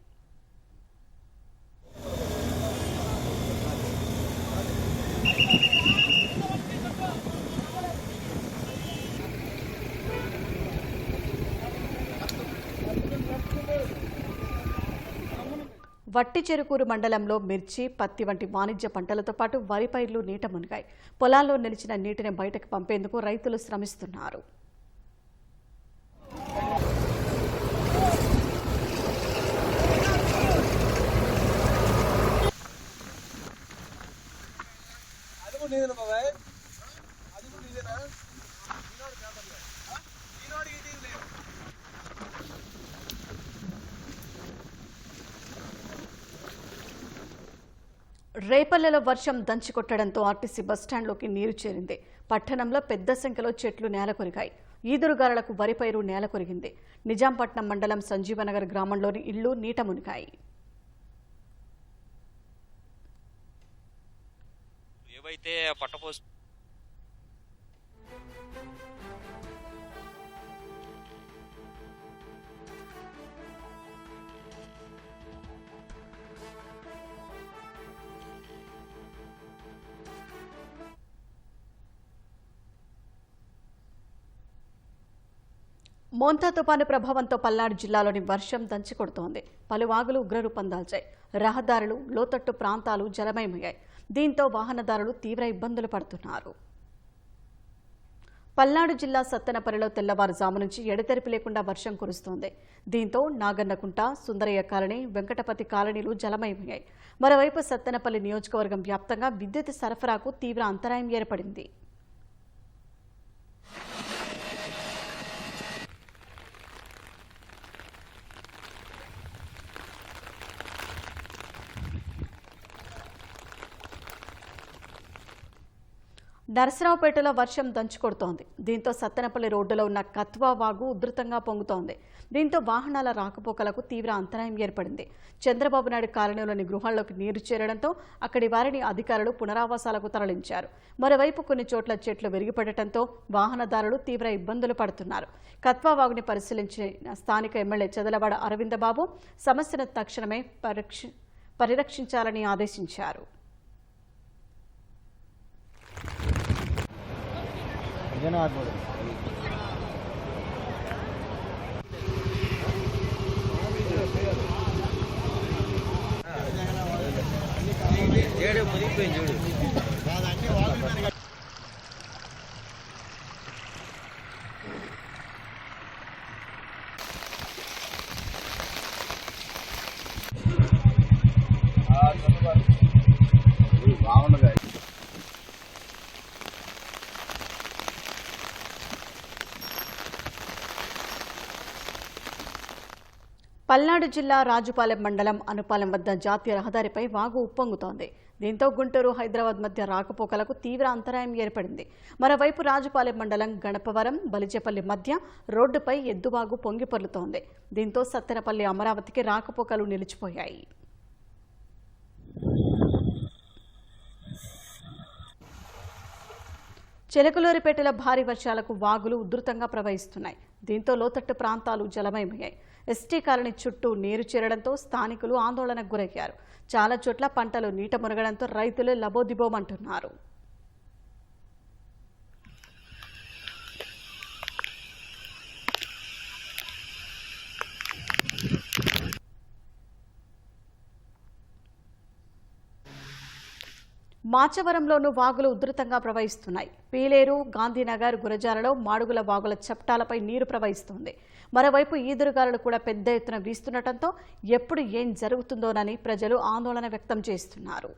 వట్టిచెరుకూరు మండలంలో మిర్చి, పత్తి వంటి వాణిజ్య పంటలతో పాటు వరి పైర్లు నీట మునిగాయి. పొలాల్లో నిలిచిన నీటిని బయటకు పంపేందుకు రైతులు శ్రమిస్తున్నారు. రేపల్లెలో వర్షం దంచికొట్టడంతో ఆర్టీసీ బస్టాండ్లోకి నీరు చేరింది. పట్టణంలో పెద్ద సంఖ్యలో చెట్లు నేలకొరిగాయి. ఈదురుగాలులకు వరి పైరు నేలకొరిగింది. నిజాంపట్నం మండలం సంజీవనగర్ గ్రామంలోని ఇళ్లు నీట మునిగాయి. ఏవైతే పట్టపోస్ మోంతా తుపాను ప్రభావంతో పల్నాడు జిల్లాలోని వర్షం దంచికొడుతోంది. పలు వాగులు ఉగ్రరూపం దాల్చాయి. రహదారులు, లోతట్టు ప్రాంతాలు జలమయమయ్యాయి. దీంతో వాహనదారులు తీవ్ర ఇబ్బందులు పడుతున్నారు. పల్నాడు జిల్లా సత్తెనపల్లిలో తెల్లవారుజాము నుంచి ఎడతెరిపి లేకుండా వర్షం కురుస్తోంది. దీంతో నాగన్నకుంట, సుందరయ్య కాలనీ, వెంకటపతి కాలనీలు జలమయమయ్యాయి. మరోవైపు సత్తెనపల్లి నియోజకవర్గం వ్యాప్తంగా విద్యుత్ సరఫరాకు తీవ్ర అంతరాయం ఏర్పడింది. నరసరావుపేటలో వర్షం దంచుకొడుతోంది. దీంతో సత్తెనపల్లి రోడ్డులో ఉన్న కత్వా వాగు ఉధృతంగా పొంగుతోంది. దీంతో వాహనాల రాకపోకలకు తీవ్ర అంతరాయం ఏర్పడింది. చంద్రబాబు నాయుడు కాలనీలోని గృహాల్లోకి నీరు చేరడంతో అక్కడి వారిని అధికారులు పునరావాసాలకు తరలించారు. మరోవైపు కొన్ని చోట్ల చెట్లు విరిగిపడటంతో వాహనదారులు తీవ్ర ఇబ్బందులు పడుతున్నారు. కత్వా వాగుని పరిశీలించిన స్థానిక ఎమ్మెల్యే చెదలవాడ అరవిందబాబు సమస్యను తక్షణమే పరిరక్షించాలని ఆదేశించారు. పల్నాడు జిల్లా రాజుపాలెం మండలం అనుపాలెం వద్ద జాతీయ రహదారిపై వాగు ఉప్పొంగుతోంది. దీంతో గుంటూరు, హైదరాబాద్ మధ్య రాకపోకలకు తీవ్ర అంతరాయం ఏర్పడింది. మరోవైపు రాజుపాలెం మండలం గణపవరం, బలిజేపల్లి మధ్య రోడ్డుపై ఎద్దువాగు పొంగిపొర్లుతోంది. దీంతో సత్తెనపల్లి, అమరావతికి రాకపోకలు నిలిచిపోయాయి. చిలకలూరిపేటలో భారీ వర్షాలకు వాగులు ఉధృతంగా ప్రవహిస్తున్నాయి. దీంతో లోతట్టు ప్రాంతాలు జలమయమయ్యాయి. ఎస్టీ కాలనీ చుట్టూ నీరు చేరడంతో స్థానికులు ఆందోళనకు గురయ్యారు. చాలా చోట్ల పంటలు నీట మునగడంతో రైతులు లబోదిబోమంటున్నారు. మాచవరంలోనూ వాగులు ఉధృతంగా ప్రవహిస్తున్నాయి. పీలేరు, గాంధీనగర్, గురజాలలో మాడుగుల వాగుల చప్టాలపై నీరు ప్రవహిస్తోంది. మరోవైపు ఈదురుగాలులు కూడా పెద్ద ఎత్తున వీస్తుండటంతో ఎప్పుడు ఏం జరుగుతుందోనని ప్రజలు ఆందోళన వ్యక్తం చేస్తున్నారు.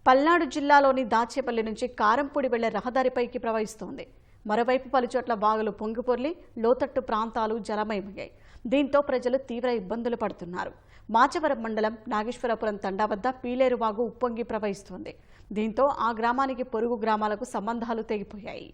పల్నాడు జిల్లాలోని దాచేపల్లి నుంచి కారంపూడి వెళ్లే రహదారిపైకి ప్రవహిస్తోంది. మరోవైపు పలుచోట్ల వాగులు పొంగిపొర్లి లోతట్టు ప్రాంతాలు జలమయమయ్యాయి. దీంతో ప్రజలు తీవ్ర ఇబ్బందులు పడుతున్నారు. మాచవరం మండలం నాగేశ్వరపురం తండా వద్ద పీలేరు వాగు ఉప్పొంగి ప్రవహిస్తోంది. దీంతో ఆ గ్రామానికి పొరుగు గ్రామాలకు సంబంధాలు తెగిపోయాయి.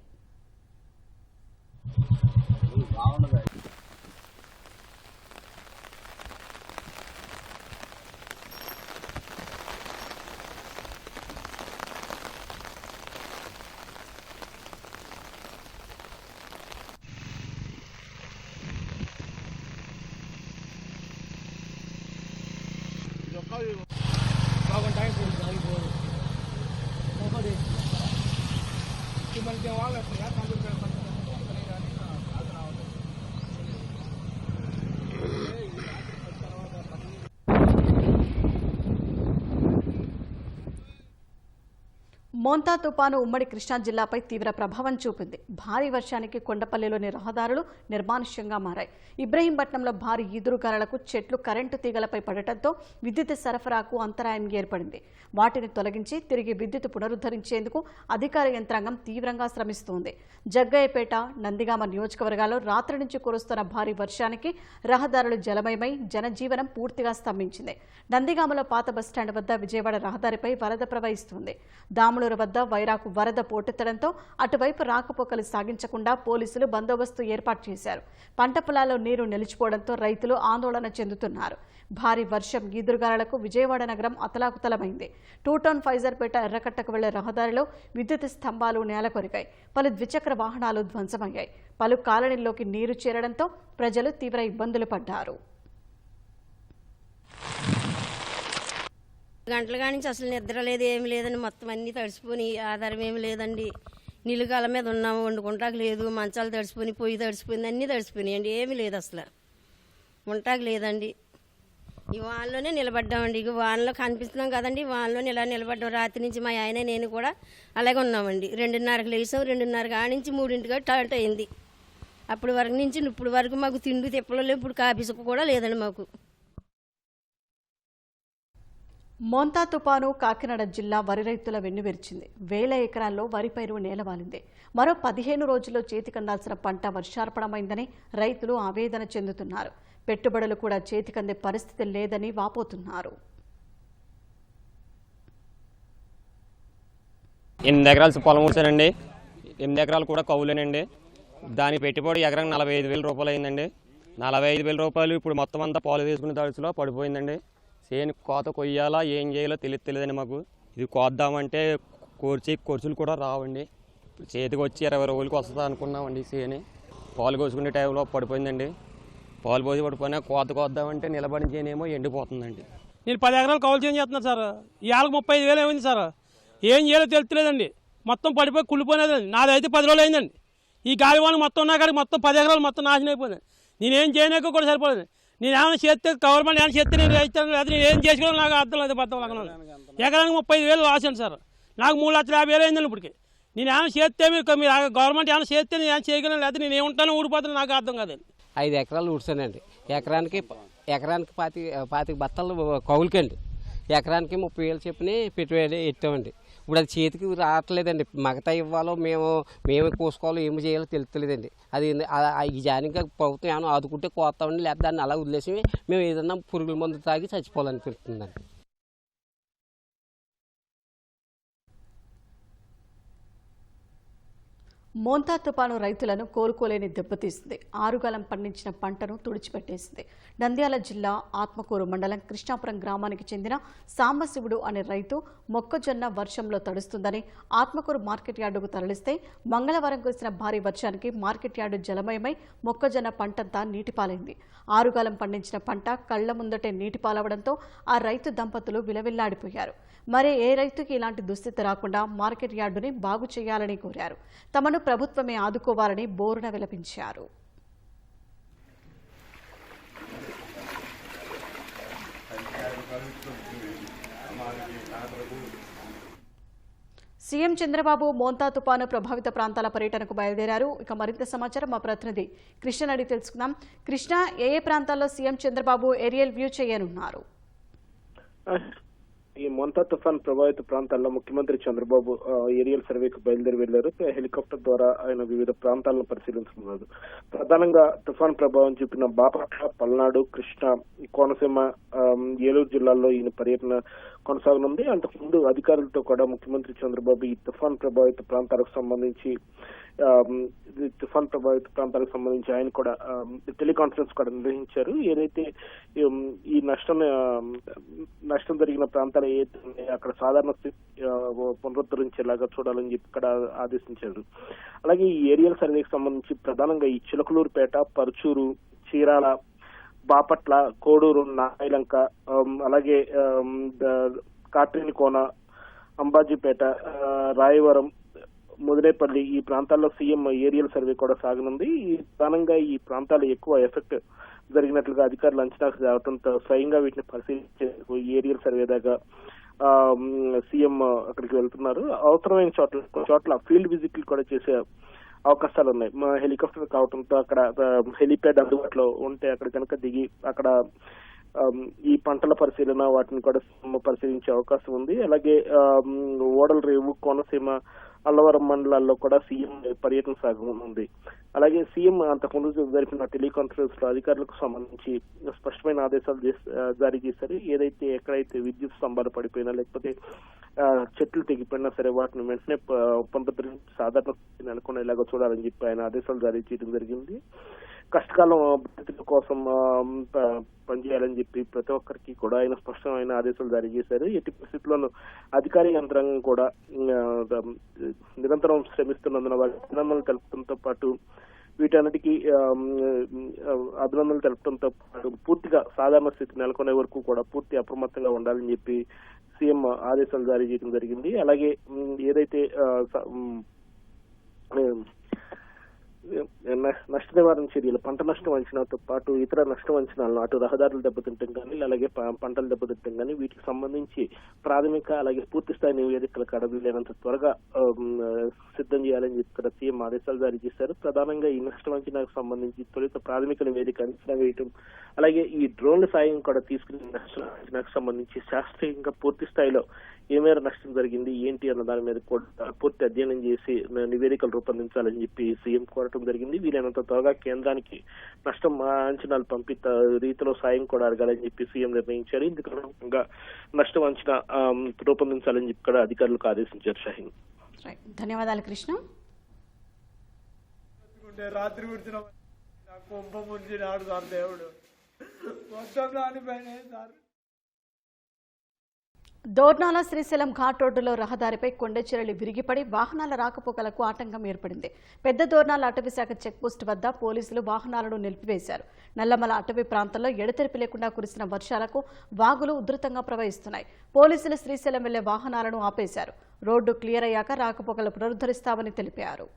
మోంతా తుపాను ఉమ్మడి కృష్ణా జిల్లాపై తీవ్ర ప్రభావం చూపింది. భారీ వర్షానికి కొండపల్లిలోని రహదారులు నిర్మానుష్యంగా మారాయి. ఇబ్రహీంపట్నంలో భారీ ఈదురుగాలులకు చెట్లు కరెంటు తీగలపై పడటంతో విద్యుత్ సరఫరాకు అంతరాయం ఏర్పడింది. వాటిని తొలగించి తిరిగి విద్యుత్ పునరుద్ధరించేందుకు అధికార యంత్రాంగం తీవ్రంగా శ్రమిస్తోంది. జగ్గయ్యపేట, నందిగామ నియోజకవర్గాల్లో రాత్రి నుంచి కురుస్తున్న భారీ వర్షానికి రహదారులు జలమయమై జనజీవనం పూర్తిగా స్తంభించింది. నందిగామలో పాత బస్టాండ్ వద్ద విజయవాడ రహదారిపై వరద ప్రవహిస్తుంది. దాములూరు వద్ద వైరాకు వరద పోటెత్తడంతో అటువైపు రాకపోకలు సాగించకుండా పోలీసులు బందోబస్తు ఏర్పాటు చేశారు. పంట పొలాల్లో నీరు నిలిచిపోవడంతో రైతులు ఆందోళన చెందుతున్నారు. భారీ వర్షం, ఈదురుగాలులకు విజయవాడ నగరం అతలాకుతలమైంది. 2 టౌన్ ఫైజర్పేట, ఎర్రకట్టకు వెళ్లే రహదారిలో విద్యుత్ స్తంభాలు నేలకొరిగాయి. పలు ద్విచక్ర వాహనాలు ధ్వంసమయ్యాయి. పలు కాలనీల్లోకి నీరు చేరడంతో ప్రజలు తీవ్ర ఇబ్బందులు పడ్డారు. గంటల కాడి నుంచి అసలు నిద్ర లేదు, ఏమి లేదండి. మొత్తం అన్నీ తడిసిపోయి, ఆధారం ఏమి లేదండి. నీళ్ళు కాలం మీద ఉన్నాము, వండుకుంటాకు లేదు, మంచాలు తడిసిపోయి, పొయ్యి తడిసిపోయింది, అన్నీ తడిసిపోయినాయండి. ఏమీ లేదు అసలు, ఉంటాకు లేదండి. ఈ వానలోనే నిలబడ్డామండి. ఇక వానలో కనిపిస్తున్నాం కదండి, వానలోనే ఇలా నిలబడ్డాం. రాత్రి నుంచి మా ఆయన నేను కూడా అలాగే ఉన్నామండి. 2:30కి లేచాం, 2:30 కాడి నుంచి 3 టాల్ట్ అయింది. అప్పటి వరకు నుంచి ఇప్పుడు వరకు మాకు తిండి తిప్పలు లేవు. ఇప్పుడు కాఫీ సుక్క కూడా లేదండి మాకు. మోంతా తుపాను కాకినాడ జిల్లా వరి రైతుల వెన్నువిరిచింది. వేల ఎకరాల్లో వరి పైరు నేలవాలింది. మరో 15 రోజుల్లో చేతికందాల్సిన పంట వర్షార్పణమైందని రైతులు ఆవేదన చెందుతున్నారు. పెట్టుబడులు కూడా చేతికందే పరిస్థితి లేదని వాపోతున్నారు. 8 ఎకరాలు పొలం వచ్చానండి. 8 ఎకరాలు కూడా కౌలేనండి. దాని పెట్టుబడి ఎకరం 45,000 రూపాయలు అయిందండి. 45,000 రూపాయలు ఇప్పుడు మొత్తం అంతా పాలు తీసుకునే దడుచులో పడిపోయిందండి. సేను కోత కొయ్యాలా ఏం చేయాలో తెలియదండి మాకు. ఇది కోద్దామంటే ఖర్చులు కూడా రావండి. చేతికి వచ్చి 20 రోజులకి వస్తుంది అనుకున్నామండి. సేని పాలు కోసుకునే టైంలో పడిపోయిందండి. పాలు పోసి పడిపోయినా కోద్దామంటే నిలబడిన చేనేమో ఎండిపోతుందండి. నేను 10 ఎకరాలు కౌలు చేంజ్ చేస్తున్నాను సార్. ఇవాళకి 35,000 అయింది సార్. ఏం చేయాలో తెలుస్తలేదండి. మొత్తం పడిపోయి కుళ్ళిపోయినదండి. నాదైతే 10 రోజులు అయిందండి. ఈ గాలివాన మొత్తం ఉన్నా కానీ మొత్తం 10 ఎకరాలు మొత్తం నాశనం అయిపోయింది. నేనేం చేయలేక కూడా సరిపోలేదు. నేను ఏమైనా చేస్తే గవర్నమెంట్ ఏమైనా చేస్తే నేను రైతాను, లేదా నేను ఏం చేసుకోవడం నాకు అర్థం లేదు. ఎకరానికి 35,000 రాశాను సార్. నాకు 3,50,000 అయిందండి ఇప్పటికి. నేను ఏమైనా చేస్తే మీరు గవర్నమెంట్ ఏమైనా చేస్తే నేను ఏమైనా చేయగలను, లేదా నేను ఏముంటానో ఊడిపోతాను నాకు అర్థం కాదండి. 5 ఎకరాలు ఊడ్చానండి. ఎకరానికి 25 బత్తాలు కౌలుకండి. ఎకరానికి 30,000 చెప్పిన పెట్టుబడి ఎట్టామండి. ఇప్పుడు అది చేతికి రావట్లేదండి. మగతా ఇవ్వాలో మేము కోసుకోవాలో ఏమి చేయాలో తెలుస్తలేదండి. అది ఈ జానిగా ప్రభుత్వం ఏమైనా ఆదుకుంటే కోస్తామండి, లేదా దాన్ని అలా వదిలేసి మేము ఏదన్నా పురుగుల మందు తాగి చచ్చిపోవాలనిపిస్తుందండి. మోంతా తుపాను రైతులను కోలుకోలేని దెబ్బతీసింది. ఆరుగాలం పండించిన పంటను తుడిచిపెట్టేసింది. నంద్యాల జిల్లా ఆత్మకూరు మండలం కృష్ణాపురం గ్రామానికి చెందిన సాంబశివుడు అనే రైతు మొక్కజొన్న వర్షంలో తడుస్తుందని ఆత్మకూరు మార్కెట్ యార్డుకు తరలిస్తే మంగళవారం కురిసిన భారీ వర్షానికి మార్కెట్ యార్డు జలమయమై మొక్కజొన్న పంటంతా నీటిపాలైంది. ఆరుగాలం పండించిన పంట కళ్ల ముందటే నీటిపాలవడంతో ఆ రైతు దంపతులు విలవిల్లాడిపోయారు. మరే ఏ రైతుకి ఇలాంటి దుస్థితి రాకుండా మార్కెట్ యార్డుని బాగు చేయాలని కోరారు. తమను ప్రభుత్వమే ఆదుకోవాలని బోరున విలపించారు. సీఎం చంద్రబాబు మోంతా తుపాను ప్రభావిత ప్రాంతాల పర్యటనకు బయలుదేరారు. ఇక మరింత సమాచారం మా ప్రతినిధి కృష్ణ అడిగి తెలుసుకుందాం. కృష్ణ, ఏ ప్రాంతాల్లో సీఎం చంద్రబాబు ఏరియల్ వ్యూ చేయనున్నారు? ఈ మోంతా తుఫాన్ ప్రభావిత ప్రాంతాల్లో ముఖ్యమంత్రి చంద్రబాబు ఏరియల్ సర్వేకు బయలుదేరి వెళ్లారు. హెలికాప్టర్ ద్వారా ఆయన వివిధ ప్రాంతాలను పరిశీలించనున్నారు. ప్రధానంగా తుఫాన్ ప్రభావం చూపిన బాపట్ల, పల్నాడు, కృష్ణా, కోనసీమ, ఏలూరు జిల్లాల్లో ఈయన పర్యటన కొనసాగనుంది. అంతకుముందు అధికారులతో కూడా ముఖ్యమంత్రి చంద్రబాబు ఈ తుఫాన్ ప్రభావిత ప్రాంతాలకు సంబంధించి ఆయన కూడా టెలికాన్ఫరెన్స్ కూడా నిర్వహించారు. ఏదైతే ఈ నష్టం జరిగిన ప్రాంతాలు ఏదైతే అక్కడ సాధారణ స్థితి పునరుద్ధరించేలాగా చూడాలని చెప్పి ఇక్కడ ఆదేశించారు. అలాగే ఈ ఏరియల్ సర్వేకి సంబంధించి ప్రధానంగా ఈ చిలకలూరుపేట, పరుచూరు, చీరాల, బాపట్ల, కోడూరు, నాయలంక, అలాగే కాట్రేనికోన, అంబాజీపేట, రాయవరం, ముదినేపల్లి ఈ ప్రాంతాల్లో సీఎం ఏరియల్ సర్వే కూడా సాగనుంది. ప్రధానంగా ఈ ప్రాంతాలు ఎక్కువ ఎఫెక్ట్ జరిగినట్లుగా అధికారులు అంచనాకు రావడంతో స్వయంగా వీటిని పరిశీలించేందుకు ఏరియల్ సర్వే దాకా సీఎం అక్కడికి వెళ్తున్నారు. అవసరమైన చోట్ల ఫీల్డ్ విజిట్లు కూడా చేసే అవకాశాలు ఉన్నాయి. హెలికాప్టర్ కావడంతో అక్కడ హెలిప్యాడ్ అందుబాటులో ఉంటే అక్కడ కనుక దిగి అక్కడ ఈ పంటల పరిశీలన వాటిని కూడా పరిశీలించే అవకాశం ఉంది. అలాగే ఓడలరేవు, కోనసీమ, అల్లవరం మండలాల్లో కూడా సీఎం పర్యటన సాగనుంది. అలాగే సీఎం అంతకుముందు జరిపిన టెలికాన్ఫరెన్స్ లో అధికారులకు సంబంధించి స్పష్టమైన ఆదేశాలు జారీ చేశారు. ఏదైతే ఎక్కడైతే విద్యుత్ స్తంభాలు పడిపోయినా లేకపోతే చెట్లు తెగిపోయినా సరే వాటిని వెంటనే పునరుద్ధరించి సాధారణ నెలకొనేలాగా చూడాలని చెప్పి ఆయన ఆదేశాలు జారీ చేయడం జరిగింది. కష్టకాలం బాధితుల కోసం పనిచేయాలని చెప్పి ప్రతి ఒక్కరికి కూడా ఆయన స్పష్టమైన ఆదేశాలు జారీ చేశారు. ఎట్టి పరిస్థితుల్లోనూ అధికార యంత్రాంగం కూడా నిరంతరం శ్రమిస్తున్నందున వారి అభినందనలు తెలపడంతో పాటు వీటన్నిటికీ అభినందనలు తెలపడంతో పాటు పూర్తిగా సాధారణ స్థితి నెలకొనే వరకు కూడా పూర్తి అప్రమత్తంగా ఉండాలని చెప్పి సీఎం ఆదేశాలు జారీ చేయడం జరిగింది. అలాగే ఏదైతే నష్ట నివారణ చర్యలు, పంట నష్టం అంచనాతో పాటు ఇతర నష్టం అంచనాలను అటు రహదారులు దెబ్బతింటం కానీ అలాగే పంటలు దెబ్బతింటం కానీ వీటికి సంబంధించి ప్రాథమిక అలాగే పూర్తి స్థాయి నివేదికలకు అడవిలేనంత త్వరగా సిద్ధం చేయాలని చెప్పి సీఎం ఆదేశాలు జారీ చేశారు. ప్రధానంగా ఈ నష్టం అంచనాకు సంబంధించి తొలుత ప్రాథమిక నివేదిక అంచనా వేయటం, అలాగే ఈ డ్రోన్ల సాయం కూడా తీసుకుని నష్టం అంచనాకు సంబంధించి శాస్త్రీయంగా పూర్తి స్థాయిలో ఏ మేర నష్టం జరిగింది ఏంటి అన్న దాని మీద కూడా పూర్తి అధ్యయనం చేసి నివేదికలు రూపొందించాలని చెప్పి సీఎం కోరటం జరిగింది. వీలైనంత త్వరగా కేంద్రానికి నష్టం అంచనాలు పంపి రీతిలో సాయం కూడా అడగాలని చెప్పి సీఎం నిర్ణయించారు. ఇందుకు నష్టం అంచనా రూపొందించాలని చెప్పి కూడా అధికారులకు ఆదేశించారు. షాహీన్, ధన్యవాదాలు కృష్ణ. రాత్రి కూర్చున్న కుంభ ముంచినాడు సార్ దేవుడు మొత్తం రానిపోయినాయి సార్. దోర్నాల శ్రీశైలం ఘాట్ రోడ్డులో రహదారిపై కొండచెరలు విరిగిపడి వాహనాల రాకపోకలకు ఆటంకం ఏర్పడింది. పెద్ద దోర్నాల అటవీశాఖ చెక్పోస్టు వద్ద పోలీసులు వాహనాలను నిలిపివేశారు. నల్లమల అటవీ ప్రాంతంలో ఎడతెరిపి లేకుండా కురిసిన వర్షాలకు వాగులు ఉధృతంగా ప్రవహిస్తున్నాయి. పోలీసులు శ్రీశైలం వెళ్లే వాహనాలను ఆపేశారు. రోడ్డు క్లియర్ అయ్యాక రాకపోకలు పునరుద్ధరిస్తామని తెలిపారు.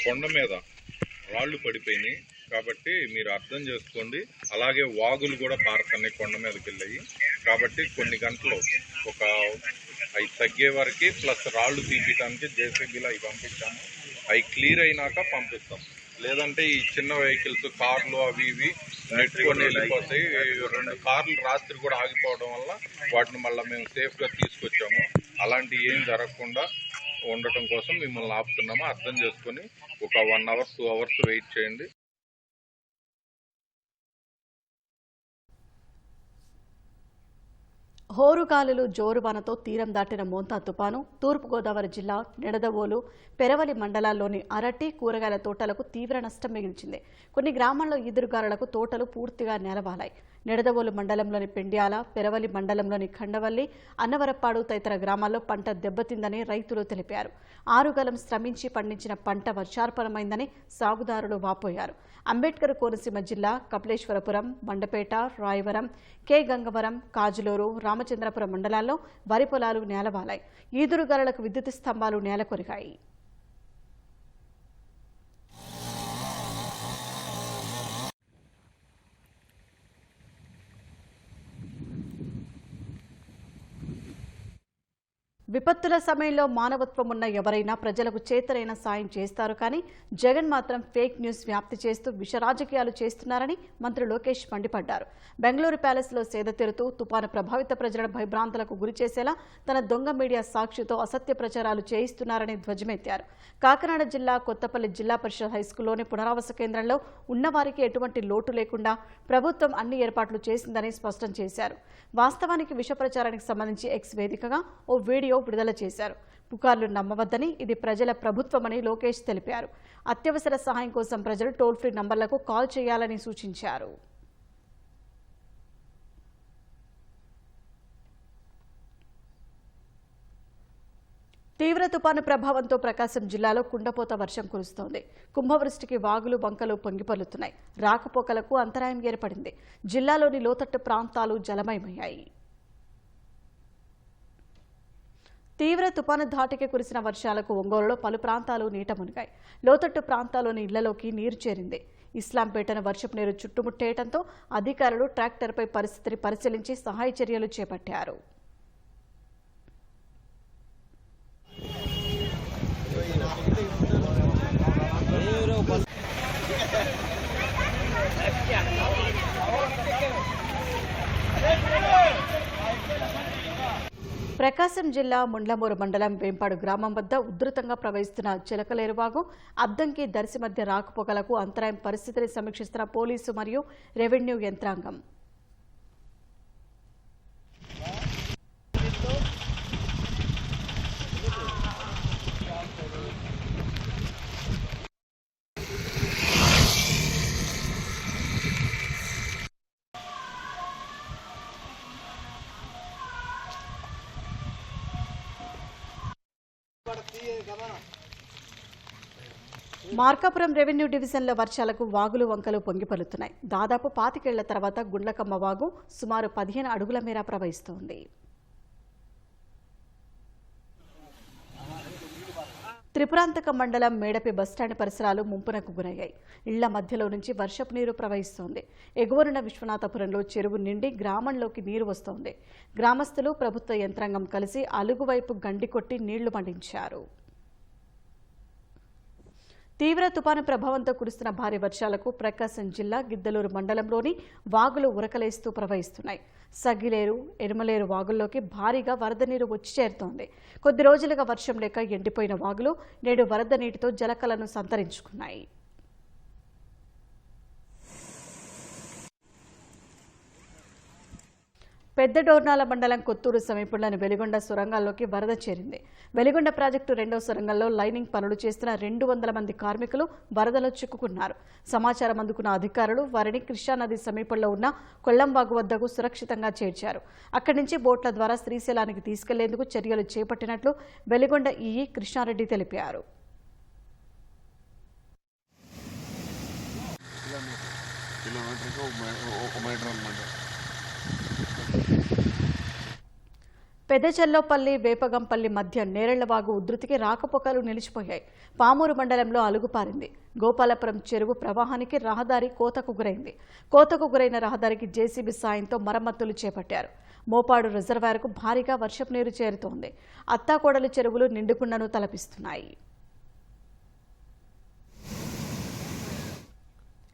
కొండ మీద రాళ్లు పడిపోయినాయి కాబట్టి మీరు అర్థం చేసుకోండి. అలాగే వాగులు కూడా పారుతున్నాయి కొండ మీదకి వెళ్ళాయి కాబట్టి కొన్ని గంటలు ఒక అవి తగ్గే వరకు ప్లస్ రాళ్లు తీపించడానికి జేసీబీలో అవి పంపించాము. అవి క్లియర్ అయినాక పంపిస్తాం. లేదంటే ఈ చిన్న వెహికల్స్ కార్లు అవి ఇవి నెట్టుకొని వెళ్ళిపోతాయి. 2 కార్లు రాత్రి కూడా ఆగిపోవడం వల్ల వాటిని మళ్ళీ మేము సేఫ్గా తీసుకొచ్చాము. అలాంటివి ఏం జరగకుండా ఉండటం కోసం మిమ్మల్ని ఆపుతున్నాము. అర్థం చేసుకుని ఒక 1 అవర్ 2 అవర్స్ వెయిట్ చేయండి. హోరుగాలులు జోరువానతో తీరం దాటిన మోంతా తుపాను తూర్పుగోదావరి జిల్లా నిడదవోలు, పెరవలి మండలాల్లోని అరటి, కూరగాయల తోటలకు తీవ్ర నష్టం మిగిల్చింది. కొన్ని గ్రామాల్లో ఈదురుగాలులకు తోటలు పూర్తిగా నేలవాలాయి. నిడదవోలు మండలంలోని పెండ్యాల, పెరవలి మండలంలోని ఖండవల్లి, అన్నవరప్పాడు తదితర గ్రామాల్లో పంట దెబ్బతిందని రైతులు తెలిపారు. 6 గలం శ్రమించి పండించిన పంట వర్షార్పణమైందని సాగుదారులు వాపోయారు. అంబేద్కర్ కోనసీమ జిల్లా కపిలేశ్వరపురం, మండపేట, రాయవరం, కె గంగవరం, కాజులూరు, రామచంద్రపురం మండలాల్లో వరి పొలాలు నేలవాలాయి. ఈదురుగాలులకు విద్యుత్ స్తంభాలు నేలకొరిగాయి. విపత్తుల సమయంలో మానవత్వం ఉన్న ఎవరైనా ప్రజలకు చేతనైన సాయం చేస్తారు, కానీ జగన్ మాత్రం ఫేక్ న్యూస్ వ్యాప్తి చేస్తూ విష రాజకీయాలు చేస్తున్నారని మంత్రి లోకేష్ మండిపడ్డారు. బెంగళూరు ప్యాలెస్లో సేద తీరుతూ తుపాను ప్రభావిత ప్రజలను భయభ్రాంతులకు గురి చేసేలా తన దొంగ మీడియా సాక్షితో అసత్య ప్రచారాలు చేయిస్తున్నారని ధ్వజమెత్తారు. కాకినాడ జిల్లా కొత్తపల్లి జిల్లా పరిషత్ హైస్కూల్లోని పునరావాస కేంద్రంలో ఉన్నవారికి ఎటువంటి లోటు లేకుండా ప్రభుత్వం అన్ని ఏర్పాట్లు చేసిందని స్పష్టం చేశారు. వాస్తవానికి విష ప్రచారానికి సంబంధించి ఎక్స్ వేదికగా ఓ వీడియో విడుదల చేశారు. పుకార్లు నమ్మవద్దని, ఇది ప్రజల ప్రభుత్వమని లోకేష్ తెలిపారు. అత్యవసర సహాయం కోసం ప్రజలు టోల్ ఫ్రీ నంబర్లకు కాల్ చేయాలని సూచించారు. తీవ్ర తుపాను ప్రభావంతో ప్రకాశం జిల్లాలో కుండపోత వర్షం కురుస్తోంది. కుంభవృష్టికి వాగులు, వంకలు పొంగిపొర్లుతున్నాయి. రాకపోకలకు అంతరాయం ఏర్పడింది. జిల్లాలోని లోతట్టు ప్రాంతాలు జలమయమయ్యాయి. తీవ్ర తుపాను ధాటికి కురిసిన వర్షాలకు ఒంగోలులో పలు ప్రాంతాలు నీట మునిగాయి. లోతట్టు ప్రాంతాల్లోని ఇళ్లలోకి నీరు చేరింది. ఇస్లాంపేటను వర్షపు నీరు చుట్టుముట్టేయడంతో అధికారులు ట్రాక్టర్పై పరిస్థితిని పరిశీలించి సహాయ చర్యలు చేపట్టారు. ప్రకాశం జిల్లా ముండ్లమూరు మండలం వేంపాడు గ్రామం వద్ద ఉధృతంగా ప్రవహిస్తున్న చిలకలేరువాగు, అద్దంకి దర్శి మధ్య రాకపోకలకు అంతరాయం పరిస్థితిని సమీక్షిస్తున్న పోలీసు మరియు రెవెన్యూ యంత్రాంగం. మార్కాపురం రెవెన్యూ డివిజన్ల వర్షాలకు వాగులు వంకలు పొంగిపలుతున్నాయి. దాదాపు 25 ఏళ్ల తర్వాత గుండ్లకమ్మ వాగు సుమారు 15 అడుగుల మేర ప్రవహిస్తోంది. త్రిపురాంతక మండలం మేడపి బస్టాండ్ పరిసరాలు ముంపునకు గురయ్యాయి. ఇళ్ల మధ్యలో నుంచి వర్షపు నీరు ప్రవహిస్తోంది. ఎగువనున్న విశ్వనాథపురంలో చెరువు నిండి గ్రామంలోకి నీరు వస్తోంది. గ్రామస్తులు, ప్రభుత్వ యంత్రాంగం కలిసి అలుగువైపు గండి కొట్టి నీళ్లు మండించారు. తీవ్ర తుపాను ప్రభావంతో కురుస్తున్న భారీ వర్షాలకు ప్రకాశం జిల్లా గిద్దలూరు మండలంలోని వాగులు ఉరకలేస్తూ ప్రవహిస్తున్నాయి. సగిలేరు, ఎరుమలేరు వాగుల్లోకి భారీగా వరద నీరు వచ్చి చేరుతోంది. కొద్ది రోజులుగా వర్షం లేక ఎండిపోయిన వాగులు నేడు వరద నీటితో జలకలను సంతరించుకున్నాయి. పెద్ద డోర్నాల మండలం కొత్తూరు సమీపంలోని వెలిగొండ సొరంగాల్లోకి వరద చేరింది. వెలిగొండ ప్రాజెక్టు 2వ సొరంగంలో లైనింగ్ పనులు చేస్తున్న 200 మంది కార్మికులు వరదలో చిక్కుకున్నారు. సమాచారం అందుకున్న అధికారులు వారిని కృష్ణానది సమీపంలో ఉన్న కొల్లంవాగు వద్దకు సురక్షితంగా చేర్చారు. అక్కడి నుంచి బోట్ల ద్వారా శ్రీశైలానికి తీసుకెళ్లేందుకు చర్యలు చేపట్టినట్లు వెలిగొండ ఈఈ కృష్ణారెడ్డి తెలిపారు. పెదచెల్లోపల్లి, వేపగంపల్లి మధ్య నేరెళ్లవాగు ఉధృతికి రాకపోకలు నిలిచిపోయాయి. పామూరు మండలంలో అలుగుపారింది. గోపాలపురం చెరువు ప్రవాహానికి రహదారి కోతకు గురైంది. కోతకు గురైన రహదారికి జేసీబీ సాయంతో మరమ్మతులు చేపట్టారు. మోపాడు రిజర్వాయర్కు భారీగా వర్షపు నీరు చేరుతోంది. అత్తాకోడలు చెరువులు నిండుకుండను తలపిస్తున్నాయి.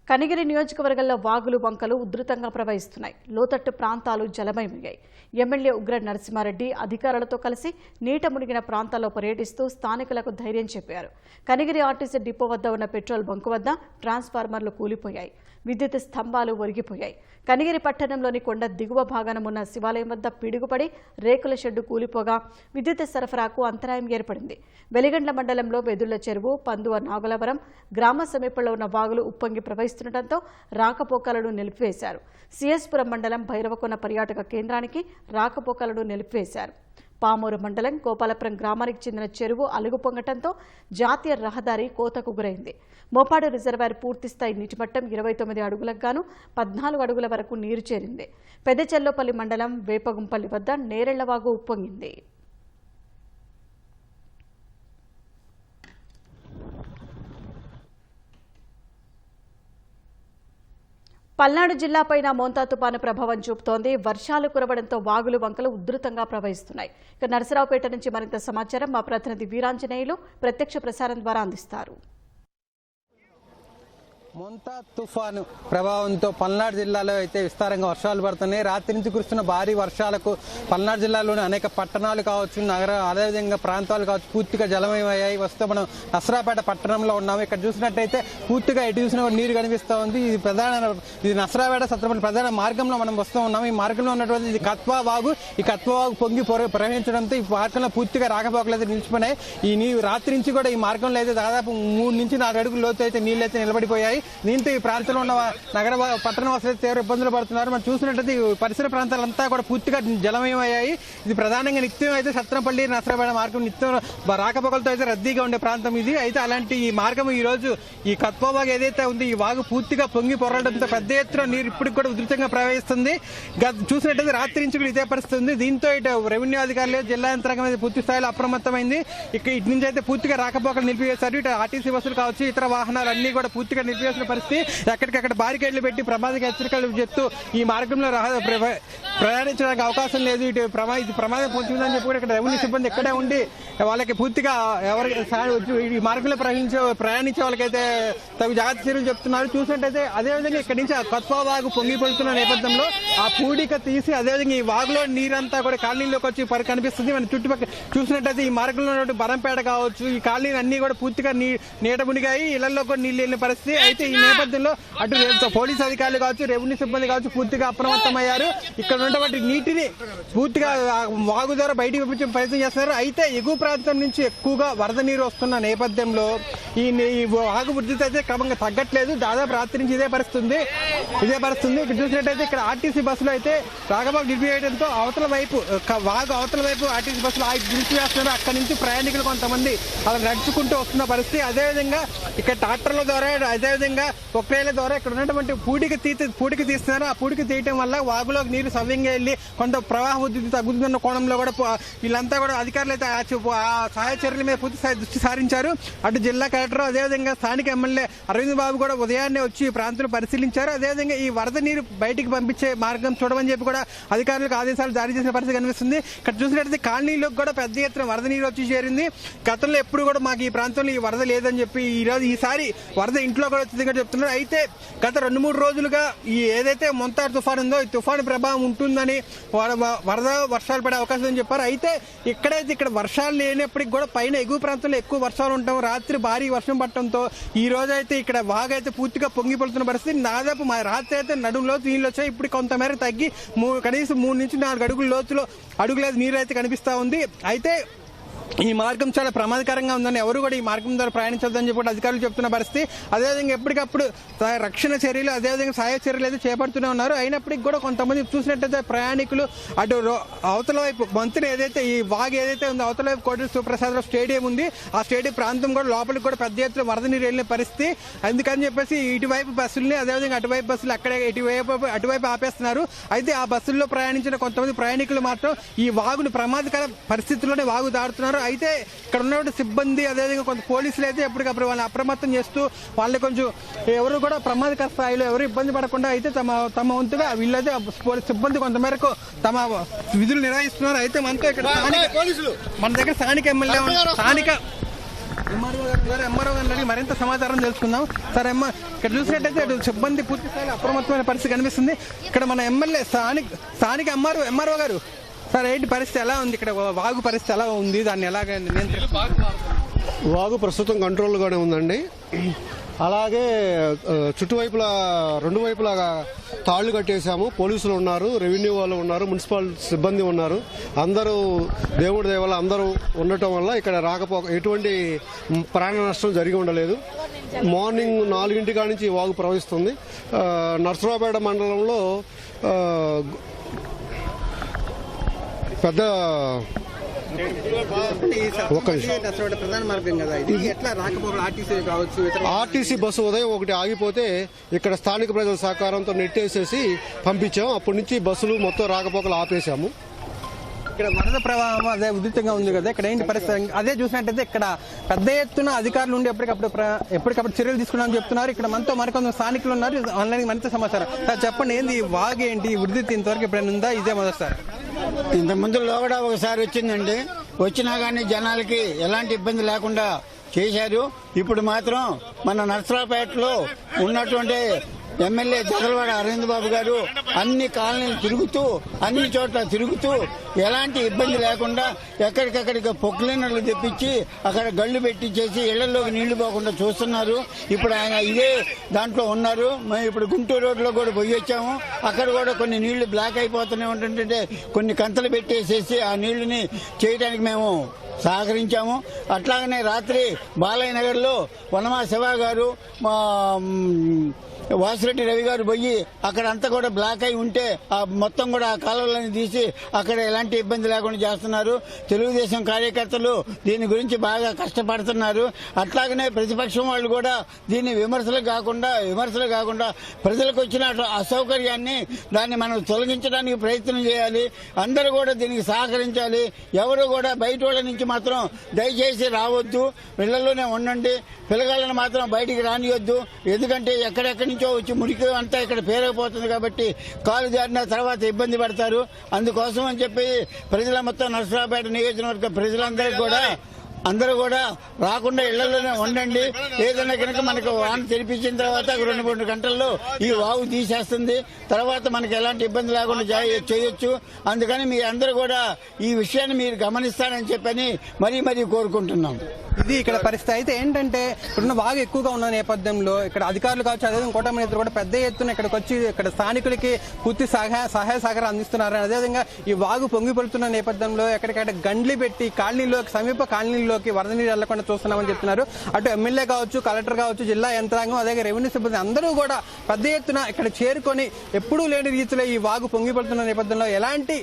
కనిగిరి నియోజకవర్గంలో వాగులు వంకలు ఉధృతంగా ప్రవహిస్తున్నాయి. లోతట్టు ప్రాంతాలు జలమయమయ్యాయి. ఎమ్మెల్యే ఉగ్ర నరసింహారెడ్డి అధికారులతో కలిసి నీట మునిగిన ప్రాంతాల్లో పర్యటిస్తూ స్థానికులకు ధైర్యం చెప్పారు. కనిగిరి ఆర్టీసీ డిపో వద్ద ఉన్న పెట్రోల్ బంకు వద్ద ట్రాన్స్ఫార్మర్లు కూలిపోయాయి. విద్యుత్ స్తంభాలు ఒరిగిపోయాయి. కనిగిరి పట్టణంలోని కొండ దిగువ భాగాన ఉన్న శివాలయం వద్ద పిడుగుపడి రేకుల షెడ్డు కూలిపోగా విద్యుత్ సరఫరాకు అంతరాయం ఏర్పడింది. వెలిగండ్ల మండలంలో వెదుళ్ల చెరువు, పందువ నాగులవరం గ్రామ సమీపంలో ఉన్న వాగులు ఉప్పొంగి ప్రవహిస్తుండటంతో రాకపోకలను నిలిపివేశారు. సిఎస్పురం మండలం భైరవకొన పర్యాటక కేంద్రానికి రాకపోకలను నిలిపివేశారు. పామూరు మండలం గోపాలపురం గ్రామానికి చెందిన చెరువు అలుగు పొంగటంతో జాతీయ రహదారి కోతకు గురైంది. మోపాడు రిజర్వాయర్ పూర్తిస్థాయి నీటిమట్టం 29 అడుగులకు గాను 14 అడుగుల వరకు నీరు చేరింది. పెదచెల్లోపల్లి మండలం వేపగుంపల్లి వద్ద నేరెళ్లవాగు ఉప్పొంగింది. పల్నాడు జిల్లాపైన మోంతా తుపాను ప్రభావం చూపుతోంది. వర్షాలు కురవడంతో వాగులు వంకలు ఉధృతంగా ప్రవహిస్తున్నాయి. ఇక నరసరావుపేట నుంచి మరింత సమాచారం మా ప్రతినిధి వీరాంజనేయులు ప్రత్యక్ష ప్రసారం ద్వారా అందిస్తారు. మోంతా తుఫాను ప్రభావంతో పల్నాడు జిల్లాలో అయితే విస్తారంగా వర్షాలు పడుతున్నాయి. రాత్రి నుంచి కురుస్తున్న భారీ వర్షాలకు పల్నాడు జిల్లాలోని అనేక పట్టణాలు కావచ్చు, నగరం, అదేవిధంగా ప్రాంతాలు కావచ్చు పూర్తిగా జలమయమయ్యాయి. వస్తే మనం నసరాపేట పట్టణంలో ఉన్నాము. ఇక్కడ చూసినట్టయితే పూర్తిగా ఎటు చూసినా నీరు కనిపిస్తూ ఉంది. ఇది నసరాపేట సత్రపల్లి ప్రధాన మార్గంలో మనం వస్తూ ఉన్నాము. ఈ మార్గంలో ఉన్నటువంటి ఇది కత్వా వాగు. ఈ కత్వా వాగు పొంగి ప్రవహించడంతో ఈ మార్గంలో పూర్తిగా రాకపోకలు అయితే నిలిచిపోయినాయి. ఈ నీరు రాత్రి నుంచి కూడా ఈ మార్గంలో అయితే దాదాపు 3 నుంచి 4 అడుగుల లోతు అయితే నీళ్ళు అయితే నిలబడిపోయాయి. దీంతో ఈ ప్రాంతంలో ఉన్న నగర పట్టణ వాసులు తీవ్ర ఇబ్బందులు పడుతున్నారు. మనం చూసినట్లయితే పరిసర ప్రాంతాలంతా కూడా పూర్తిగా జలమయమయ్యాయి. ఇది ప్రధానంగా నిత్యం అయితే సత్రంపల్లి నసరాపేట మార్గం నిత్యం రాకపోకలతో అయితే రద్దీగా ఉండే ప్రాంతం ఇది. అయితే అలాంటి ఈ మార్గం ఈ రోజు ఈ కత్వా వాగు ఏదైతే ఉంది ఈ వాగు పూర్తిగా పొంగి పొరలడంతో పెద్ద ఎత్తున నీరు ఇప్పటికి కూడా ఉధృతంగా ప్రవహిస్తుంది. చూసినట్లయితే రాత్రి నుంచి కూడా ఇదే పరిస్థితి ఉంది. దీంతో ఇటు రెవెన్యూ అధికారులు, జిల్లా యంత్రాంగం అయితే పూర్తి స్థాయిలో అప్రమత్తమైంది. ఇటు నుంచి అయితే పూర్తిగా రాకపోకలు నిలిపివేశారు. ఇటు ఆర్టీసీ బస్సులు కావచ్చు, ఇతర వాహనాలు అన్ని కూడా పూర్తిగా నిలిపివేశారు. నిలిపివేసిన పరిస్థితి. ఎక్కడికక్కడ బారికేడ్లు పెట్టి ప్రమాదక హెచ్చరికలు చెప్తూ ఈ మార్గంలో ప్రయాణించడానికి అవకాశం లేదు, ఇది ప్రమాదం పొందుతుందని చెప్పి కూడా ఇక్కడ రెవెన్యూ సిబ్బంది ఇక్కడే ఉండి వాళ్ళకి పూర్తిగా ఈ మార్గంలో ప్రయాణించే వాళ్ళకైతే తగు జాగ్రత్త చర్యలు చెప్తున్నారు. చూసినట్టయితే అదేవిధంగా ఇక్కడి నుంచి కత్వా వాగు పొంగి పొలుతున్న నేపథ్యంలో ఆ పూడిక తీసి అదేవిధంగా ఈ వాగులో నీరంతా కూడా కాలనీలోకి వచ్చి కనిపిస్తుంది. మన చుట్టుపక్కల చూసినట్టయితే ఈ మార్గంలో బరంపేట కావచ్చు, ఈ కాలనీలు అన్ని కూడా పూర్తిగా నీట మునిగాయి, ఇళ్లలో కూడా నీళ్లు వెళ్ళిన పరిస్థితి. అయితే ఈ నేపథ్యంలో అటు పోలీసు అధికారులు కావచ్చు, రెవెన్యూ సిబ్బంది కావచ్చు పూర్తిగా అప్రమత్తమయ్యారు. ఇక్కడ ఉన్నటువంటి నీటిని పూర్తిగా వాగు ద్వారా బయటికి పంపించే ప్రయత్నం చేస్తున్నారు. అయితే ఎగువ ప్రాంతం నుంచి ఎక్కువగా వరద నీరు వస్తున్న నేపథ్యంలో ఈ వాగు ఉధృతి అయితే క్రమంగా తగ్గట్లేదు. దాదాపు రాత్రి నుంచి ఇదే పరిస్థితుంది. ఇక్కడ చూసినట్టయితే ఇక్కడ ఆర్టీసీ బస్సులు అయితే రాగబాగు నిలిపివేయడంతో అవతల వైపు వాగు అవతల వైపు ఆర్టీసీ బస్సులు నిలిపివేస్తున్నారు. అక్కడి నుంచి ప్రయాణికులు కొంతమంది అలా నడుచుకుంటూ వస్తున్న పరిస్థితి. అదేవిధంగా ఇక్కడ ట్రాక్టర్ల ద్వారా అదేవిధంగా ప్రక్రియల ద్వారా ఇక్కడ ఉన్నటువంటి పూడిక తీస్తున్నారు. ఆ పూడిక తీయటం వల్ల వాగులోకి నీరు సవ్యంగా వెళ్ళి కొంత ప్రవాహ ఉధృతి తగ్గుతున్న కోణంలో కూడా వీళ్ళంతా కూడా అధికారులు అయితే సహాయ చర్యల మీద పూర్తి స్థాయి దృష్టి సారించారు. అటు జిల్లా కలెక్టర్ అదేవిధంగా స్థానిక ఎమ్మెల్యే అరవింద్ బాబు కూడా ఉదయాన్నే వచ్చి ఈ ప్రాంతాలు పరిశీలించారు. అదేవిధంగా ఈ వరద నీరు బయటికి పంపించే మార్గం చూడమని చెప్పి కూడా అధికారులకు ఆదేశాలు జారీ చేసిన పరిస్థితి కనిపిస్తుంది. ఇక్కడ చూసినట్లయితే కాలనీలోకి కూడా పెద్ద ఎత్తున వరద నీరు వచ్చి చేరింది. గతంలో ఎప్పుడు కూడా మాకు ఈ ప్రాంతంలో ఈ వరద లేదని చెప్పి ఈసారి వరద ఇంట్లో కూడా వచ్చిందని చెప్తున్నారు. అయితే గత 2-3 రోజులుగా ఈ ఏదైతే మొంతార్ తుఫాన్ ఉందో ఈ తుఫాను ప్రభావం ఉంటుందని వర్షాలు పడే అవకాశం అని చెప్పారు. అయితే ఇక్కడ వర్షాలు లేనప్పటికి కూడా పైన ఎగువ ప్రాంతంలో ఎక్కువ వర్షాలు ఉండటం, రాత్రి భారీ వర్షం పడటంతో ఈ రోజు అయితే ఇక్కడ వాగైతే పూర్తిగా పొంగి పడుతున్న పరిస్థితి. దాదాపు రాత్రి అయితే నడుము లోతు నీళ్ళు వచ్చాయి. ఇప్పుడు కొంతమేర తగ్గి కనీసం 3 నుంచి 4 అడుగుల లోతులో అడుగులేదు నీరు అయితే కనిపిస్తా ఉంది. అయితే ఈ మార్గం చాలా ప్రమాదకరంగా ఉందని ఎవరు కూడా ఈ మార్గం ద్వారా ప్రయాణించొద్దని చెప్పి అధికారులు చెప్తున్న పరిస్థితి. అదేవిధంగా ఎప్పటికప్పుడు రక్షణ చర్యలు అదేవిధంగా సహాయ చర్యలు అయితే చేపడుతూనే ఉన్నారు. అయినప్పటికీ కూడా కొంతమంది చూసినట్టయితే ప్రయాణికులు అటు అవతల వైపు మంత్రి ఏదైతే ఈ వాగు ఏదైతే ఉందో అవతల వైపు కోటి సుప్రసాద్ స్టేడియం ఉంది, ఆ స్టేడియం ప్రాంతం కూడా లోపలికి కూడా పెద్ద ఎత్తున వరద నీరు వెళ్ళిన పరిస్థితి. అందుకని చెప్పేసి ఇటువైపు బస్సుల్ని అదేవిధంగా అటువైపు బస్సులు అక్కడే అటువైపు ఆపేస్తున్నారు. అయితే ఆ బస్సుల్లో ప్రయాణించిన కొంతమంది ప్రయాణికులు మాత్రం ఈ వాగుని ప్రమాదకర పరిస్థితుల్లోనే వాగు దాడుతున్నారు. అయితే ఇక్కడ ఉన్నటువంటి సిబ్బంది అదేవిధంగా కొంత పోలీసులు అయితే ఎప్పటికప్పుడు వాళ్ళని అప్రమత్తం చేస్తూ వాళ్ళని కొంచెం ఎవరు కూడా ప్రమాదకర స్థాయిలో ఎవరు ఇబ్బంది పడకుండా అయితే తమ వంతుగా వీళ్ళైతే సిబ్బంది కొంతమేరకు తమ విధులు నిర్వహిస్తున్నారు. అయితే మనతో ఇక్కడ మన దగ్గర స్థానిక ఎమ్మెల్యే స్థానిక ఎంఆర్ఓ గారిని మరింత సమాచారం తెలుసుకుందాం. సార్ ఇక్కడ చూసినట్టయితే సిబ్బంది పూర్తి స్థాయిలో అప్రమత్తమైన పరిస్థితి కనిపిస్తుంది. ఇక్కడ మన ఎమ్మెల్యే స్థానిక ఎంఆర్ఓ గారు, సార్ ఏంటి పరిస్థితి ఎలా ఉంది? ఇక్కడ వాగు పరిస్థితి ఎలా ఉంది? దాన్ని ఎలాగ వాగు ప్రస్తుతం కంట్రోల్గానే ఉందండి. అలాగే చుట్టువైపులా 2 వైపులా తాళ్లు కట్టేశాము. పోలీసులు ఉన్నారు, రెవెన్యూ వాళ్ళు ఉన్నారు, మున్సిపల్ సిబ్బంది ఉన్నారు. అందరూ దేవుడి దయ వల్ల అందరూ ఉండటం వల్ల ఇక్కడ ఎటువంటి ప్రాణ నష్టం జరిగి ఉండలేదు. మార్నింగ్ 4 గంటల నుంచి వాగు ప్రవహిస్తుంది. నర్సరావుపేట మండలంలో పెద్ద ప్రధాన మార్గం కదా ఇది, ఎట్లా రాకపోవడం ఆర్టీసీ కావచ్చు, ఆర్టీసీ బస్సు ఉదయం ఒకటి ఆగిపోతే ఇక్కడ స్థానిక ప్రజల సహకారంతో నెట్టేసేసి పంపించాం. అప్పటి నుంచి బస్సులు మొత్తం రాకపోకలు ఆపేశాము. ఇక్కడ వరద ప్రవాహం అదే ఉధృతంగా ఉంది కదా, ఇక్కడ ఏంటి పరిస్థితి? అదే చూసినట్టయితే ఇక్కడ పెద్ద ఎత్తున అధికారులు ఉండి ఎప్పటికప్పుడు చర్యలు తీసుకున్నామని చెప్తున్నారు. ఇక్కడ మనతో మరికొంత స్థానికులు ఉన్నారు, ఆన్లైన్ మరింత సమాచారం. సార్ చెప్పండి, ఏంది వాగు ఏంటి ఉధృతి ఇంతవరకు ఎప్పుడైనా ఉందా? ఇదే మొదటిసారి? ఇంతకుముందు లోగడ ఒకసారి వచ్చిందండి, వచ్చినా కానీ జనాలకి ఎలాంటి ఇబ్బంది లేకుండా చేశారు. ఇప్పుడు మాత్రం మన నర్సరావుపేటలో ఉన్నటువంటి ఎమ్మెల్యే జగల్వాడ అరవింద్ బాబు గారు అన్ని కాలనీలు తిరుగుతూ అన్ని చోట్ల తిరుగుతూ ఎలాంటి ఇబ్బంది లేకుండా ఎక్కడికక్కడికి పొక్లైనర్లు తెప్పించి అక్కడ గళ్ళు పెట్టించేసి ఇళ్లలోకి నీళ్లు పోకుండా చూస్తున్నారు. ఇప్పుడు ఆయన ఇదే దాంట్లో ఉన్నారు. మేము ఇప్పుడు గుంటూరు రోడ్లో కూడా పోయి వచ్చాము. అక్కడ కూడా కొన్ని నీళ్లు బ్లాక్ అయిపోతూనే ఉంటుంటే కొన్ని కంతలు పెట్టేసేసి ఆ నీళ్లని చేయడానికి మేము సహకరించాము. అట్లాగనే రాత్రి బాలయ్య నగర్లో వనమా శివ గారు వాసిరెడ్డి రవి గారు పోయి అక్కడ అంతా కూడా బ్లాక్ అయి ఉంటే ఆ మొత్తం కూడా ఆ కాలువలను తీసి అక్కడ ఎలాంటి ఇబ్బంది లేకుండా చేస్తున్నారు. తెలుగుదేశం కార్యకర్తలు దీని గురించి బాగా కష్టపడుతున్నారు. అట్లాగనే ప్రతిపక్షం వాళ్ళు కూడా దీన్ని విమర్శలు కాకుండా ప్రజలకు వచ్చిన అసౌకర్యాన్ని దాన్ని మనం తొలగించడానికి ప్రయత్నం చేయాలి. అందరూ కూడా దీనికి సహకరించాలి. ఎవరు కూడా బయట వాళ్ళ నుంచి మాత్రం దయచేసి రావద్దు, ఇళ్లలోనే ఉండండి. పిల్లగాళ్ళని మాత్రం బయటికి రానియొద్దు. ఎందుకంటే ఎక్కడెక్కడి నుంచో వచ్చి మురికి అంతా ఇక్కడ పేరకపోతుంది కాబట్టి కాలు జారిన తర్వాత ఇబ్బంది పడతారు. అందుకోసం అని చెప్పి ప్రజల మొత్తం నరసరావుపేట నియోజకవర్గ అందరూ కూడా రాకుండా ఇళ్లలోనే ఉండండి. ఏదైనా కనుక మనకు వాన తెరిపించిన తర్వాత 2-3 గంటల్లో ఈ వాగు తీసేస్తుంది. తర్వాత మనకు ఎలాంటి ఇబ్బంది లేకుండా చేయొచ్చు. అందుకని మీ అందరూ కూడా ఈ విషయాన్ని మీరు గమనిస్తారని చెప్పని మరీ కోరుకుంటున్నాం. ఇది ఇక్కడ పరిస్థితి. అయితే ఏంటంటే ఇప్పుడున్న వాగు ఎక్కువగా ఉన్న నేపథ్యంలో ఇక్కడ అధికారులు కావచ్చు, అదేవిధంగా కూటమి నేతలు కూడా పెద్ద ఎత్తున ఇక్కడికి వచ్చి ఇక్కడ స్థానికులకి పూర్తి సహాయ సహకారం అందిస్తున్నారు. అదేవిధంగా ఈ వాగు పొంగి పడుతున్న నేపథ్యంలో ఎక్కడికక్కడ గండ్లు పెట్టి సమీప కాలనీల్లోకి వరద నీరు వెళ్లకుండా చూస్తున్నామని చెప్తున్నారు. అటు ఎమ్మెల్యే కావచ్చు, కలెక్టర్ కావచ్చు, జిల్లా యంత్రాంగం, అదే రెవెన్యూ సిబ్బంది అందరూ కూడా పెద్ద ఎత్తున ఇక్కడ చేరుకొని ఎప్పుడూ లేని రీతిలో ఈ వాగు పొంగి పడుతున్న నేపథ్యంలో ఎలాంటి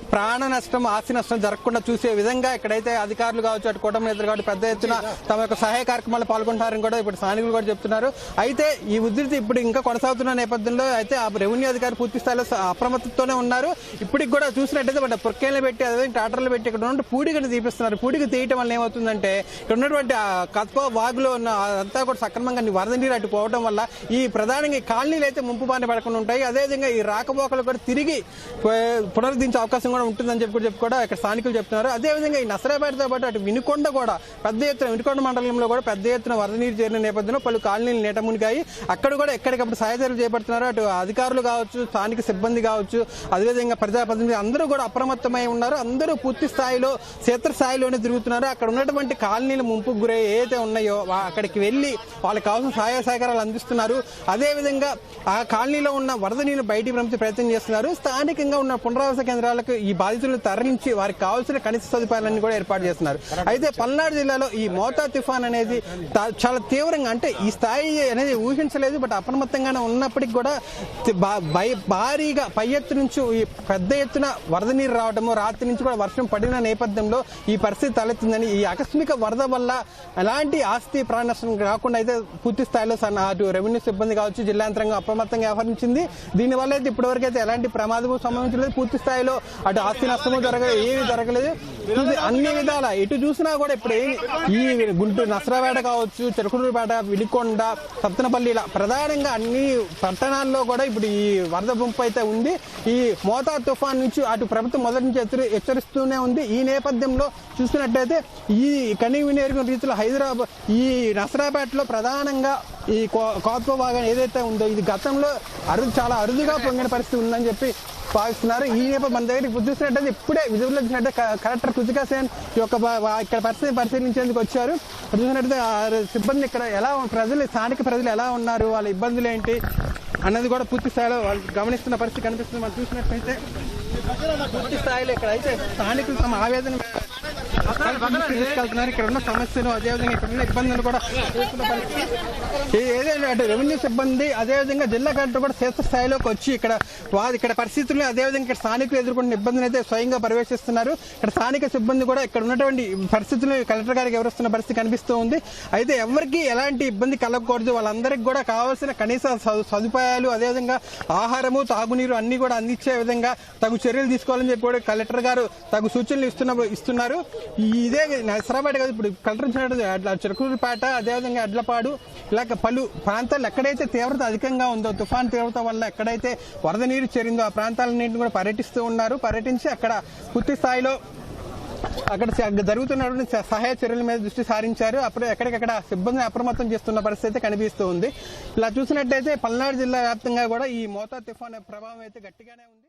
ప్రాణ నష్టం, ఆస్తి నష్టం జరగకుండా చూసే విధంగా ఇక్కడైతే అధికారులు కావచ్చు, అటు కూటమి నేతలు కావచ్చు పెద్ద ఎత్తున తమ యొక్క సహాయ కార్యక్రమాలు పాల్గొంటారని కూడా ఇప్పుడు స్థానికులు కూడా చెప్తున్నారు. అయితే ఈ ఉధృతి ఇప్పుడు ఇంకా కొనసాగుతున్న నేపథ్యంలో అయితే ఆ రెవెన్యూ అధికారులు పూర్తి స్థాయిలో అప్రమత్తతోనే ఉన్నారు. ఇప్పటికి కూడా చూసినట్టయితే మన పొక్కేలు పెట్టి అదే ట్రాక్టర్లు పెట్టి ఇక్కడ ఉన్న పూడికని తీపిస్తున్నారు. పూడికి తీయటం వల్ల ఏమవుతుందంటే ఇక్కడ ఉన్నటువంటి కత్ప వాగులో ఉన్న అంతా కూడా సక్రమంగా వరద నీరు అటు పోవడం వల్ల ఈ ప్రధానంగా ఈ కాలనీలు అయితే ముంపు బారిన పడకుండా ఉంటాయి. అదేవిధంగా ఈ రాకపోకలు కూడా తిరిగి పునరుద్ధరించే అవకాశం కూడా ఉంటుందని చెప్పి కూడా ఇక్కడ స్థానికులు చెప్తున్నారు. అదేవిధంగా ఈ నసరాపేటతో పాటు అటు వినుకొండ కూడా పెద్ద ఎత్తున వినుకొండ మండలంలో కూడా పెద్ద ఎత్తున వరద నీరు చేరిన నేపథ్యంలో పలు కాలనీలు నీట మునిగాయి. అక్కడ కూడా ఎక్కడికప్పుడు సహాయ చర్యలు చేపడుతున్నారు. అటు అధికారులు కావచ్చు, స్థానిక సిబ్బంది కావచ్చు, అదేవిధంగా ప్రజాప్రతినిధులు అందరూ కూడా అప్రమత్తమై ఉన్నారు. అందరూ పూర్తి స్థాయిలో క్షేత్రస్థాయిలోనే తిరుగుతున్నారు. అక్కడ ఉన్నటువంటి కాలనీలు ముంపుకు గురై ఏదైతే ఉన్నాయో అక్కడికి వెళ్లి వాళ్ళకి కావాల్సిన సహాయ సహకారాలు అందిస్తున్నారు. అదేవిధంగా ఆ కాలనీలో ఉన్న వరద నీరు బయటికి పంపించే ప్రయత్నం చేస్తున్నారు. స్థానికంగా ఉన్న పునరావాస కేంద్రాలకు ఈ బాధితులను తరలించి వారికి కావాల్సిన కనీస సదుపాయాలన్నీ కూడా ఏర్పాటు చేస్తున్నారు. అయితే పల్నాడు జిల్లాలో ఈ మోతా తుఫాన్ అనేది చాలా తీవ్రంగా, అంటే ఈ స్థాయి అనేది ఊహించలేదు, బట్ అప్రమత్తంగానే ఉన్నప్పటికీ కూడా భారీగా పై ఎత్తు నుంచి పెద్ద ఎత్తున వరద నీరు రావడము, రాత్రి నుంచి కూడా వర్షం పడిన నేపథ్యంలో ఈ పరిస్థితి తలెత్తిందని, ఈ ఆకస్మిక వరద వల్ల ఎలాంటి ఆస్తి ప్రాణ నష్టం రాకుండా అయితే పూర్తి స్థాయిలో అటు రెవెన్యూ సిబ్బంది కావచ్చు, జిల్లా యంత్రాంగం అప్రమత్తంగా వ్యవహరించింది. దీనివల్ల అయితే ఇప్పటివరకు అయితే ఎలాంటి ప్రమాదము సంభవించలేదు. పూర్తి స్థాయిలో అటు ఆస్తి నష్టము ఏమీ జరగలేదు. అన్ని విధాల ఎటు చూసినా కూడా ఇప్పుడు ఈ గుంటూరు నసరాపేట కావచ్చు, చెరుకులూరుపేట, వినుకొండ, సత్తెనపల్లి ఇలా ప్రధానంగా అన్ని పట్టణాల్లో కూడా ఇప్పుడు ఈ వరద ముంపు అయితే ఉంది. ఈ మోతా తుఫాన్ నుంచి అటు ప్రభుత్వం మొదటి నుంచి హెచ్చరిస్తూనే ఉంది. ఈ నేపథ్యంలో చూసినట్టయితే ఈ కనీవినేరుగు రీతిలో హైదరాబాద్ ఈ నసరాపేటలో ప్రధానంగా ఈ కోత్వ భాగం ఏదైతే ఉందో ఇది గతంలో చాలా అరుదుగా పొంగిన పరిస్థితి ఉందని చెప్పి భావిస్తున్నారు. ఈ నేపథ్యం మన దగ్గరికి చూసినట్టయితే ఇప్పుడే విజువల్ వచ్చినట్టే కలెక్టర్ కృతికా సేన్ యొక్క ఇక్కడ పరిశీలించేందుకు వచ్చారు. చూసినట్టయితే సిబ్బంది ఇక్కడ ఎలా స్థానిక ప్రజలు ఎలా ఉన్నారు, వాళ్ళ ఇబ్బందులు ఏంటి అన్నది కూడా పూర్తి స్థాయిలో వాళ్ళు గమనిస్తున్న పరిస్థితి కనిపిస్తుంది. మనం చూసినట్టయితే పూర్తి స్థాయిలో ఇక్కడ అయితే స్థానికులు తమ ఆవేదన తీసుకెళ్తున్నారు. ఇక్కడ ఉన్న సమస్యలు, అదేవిధంగా ఇక్కడ ఉన్న ఇబ్బందులు కూడా చూస్తున్న పరిస్థితి. ఏదైనా అటు రెవెన్యూ సిబ్బంది, అదేవిధంగా జిల్లా కలెక్టర్ కూడా క్షేత్ర స్థాయిలోకి వచ్చి ఇక్కడ పరిస్థితులు, అదేవిధంగా ఇక్కడ స్థానికులు ఎదుర్కొంటున్న ఇబ్బందులు అయితే స్వయంగా పర్యవేక్షిస్తున్నారు. ఇక్కడ స్థానిక సిబ్బంది కూడా ఇక్కడ ఉన్నటువంటి పరిస్థితులు కలెక్టర్ గారికి వివరిస్తున్న పరిస్థితి కనిపిస్తూ ఉంది. అయితే ఎవరికి ఎలాంటి ఇబ్బంది కలగకూడదు, వాళ్ళందరికీ కూడా కావాల్సిన కనీస సదుపాయాలు, అదేవిధంగా ఆహారము, తాగునీరు అన్ని కూడా అందించే విధంగా తగు చర్యలు తీసుకోవాలని చెప్పి కూడా కలెక్టర్ గారు తగు సూచనలు ఇస్తున్నారు. ఇదే నసరాపేట కాదు, ఇప్పుడు కలెక్టర్ ఇచ్చినట్టు చెరుకులూరుపేట, అదేవిధంగా ఎడ్లపాడు ఇలాగ పలు ప్రాంతాలు ఎక్కడైతే తీవ్రత అధికంగా ఉందో, తుఫాన్ తీవ్రత వల్ల ఎక్కడైతే వరద నీరు చేరిందో ఆ ప్రాంతాలన్నింటినీ కూడా పర్యటిస్తూ ఉన్నారు. పర్యటించి అక్కడ పూర్తి స్థాయిలో అక్కడ జరుగుతున్నటువంటి సహాయ చర్యల మీద దృష్టి సారించారు. అప్పుడు ఎక్కడికక్కడ సిబ్బందిని అప్రమత్తం చేస్తున్న పరిస్థితి కనిపిస్తూ ఉంది. ఇలా చూసినట్టయితే పల్నాడు జిల్లా వ్యాప్తంగా కూడా ఈ మోతా తుఫాన్ ప్రభావం అయితే గట్టిగానే ఉంది.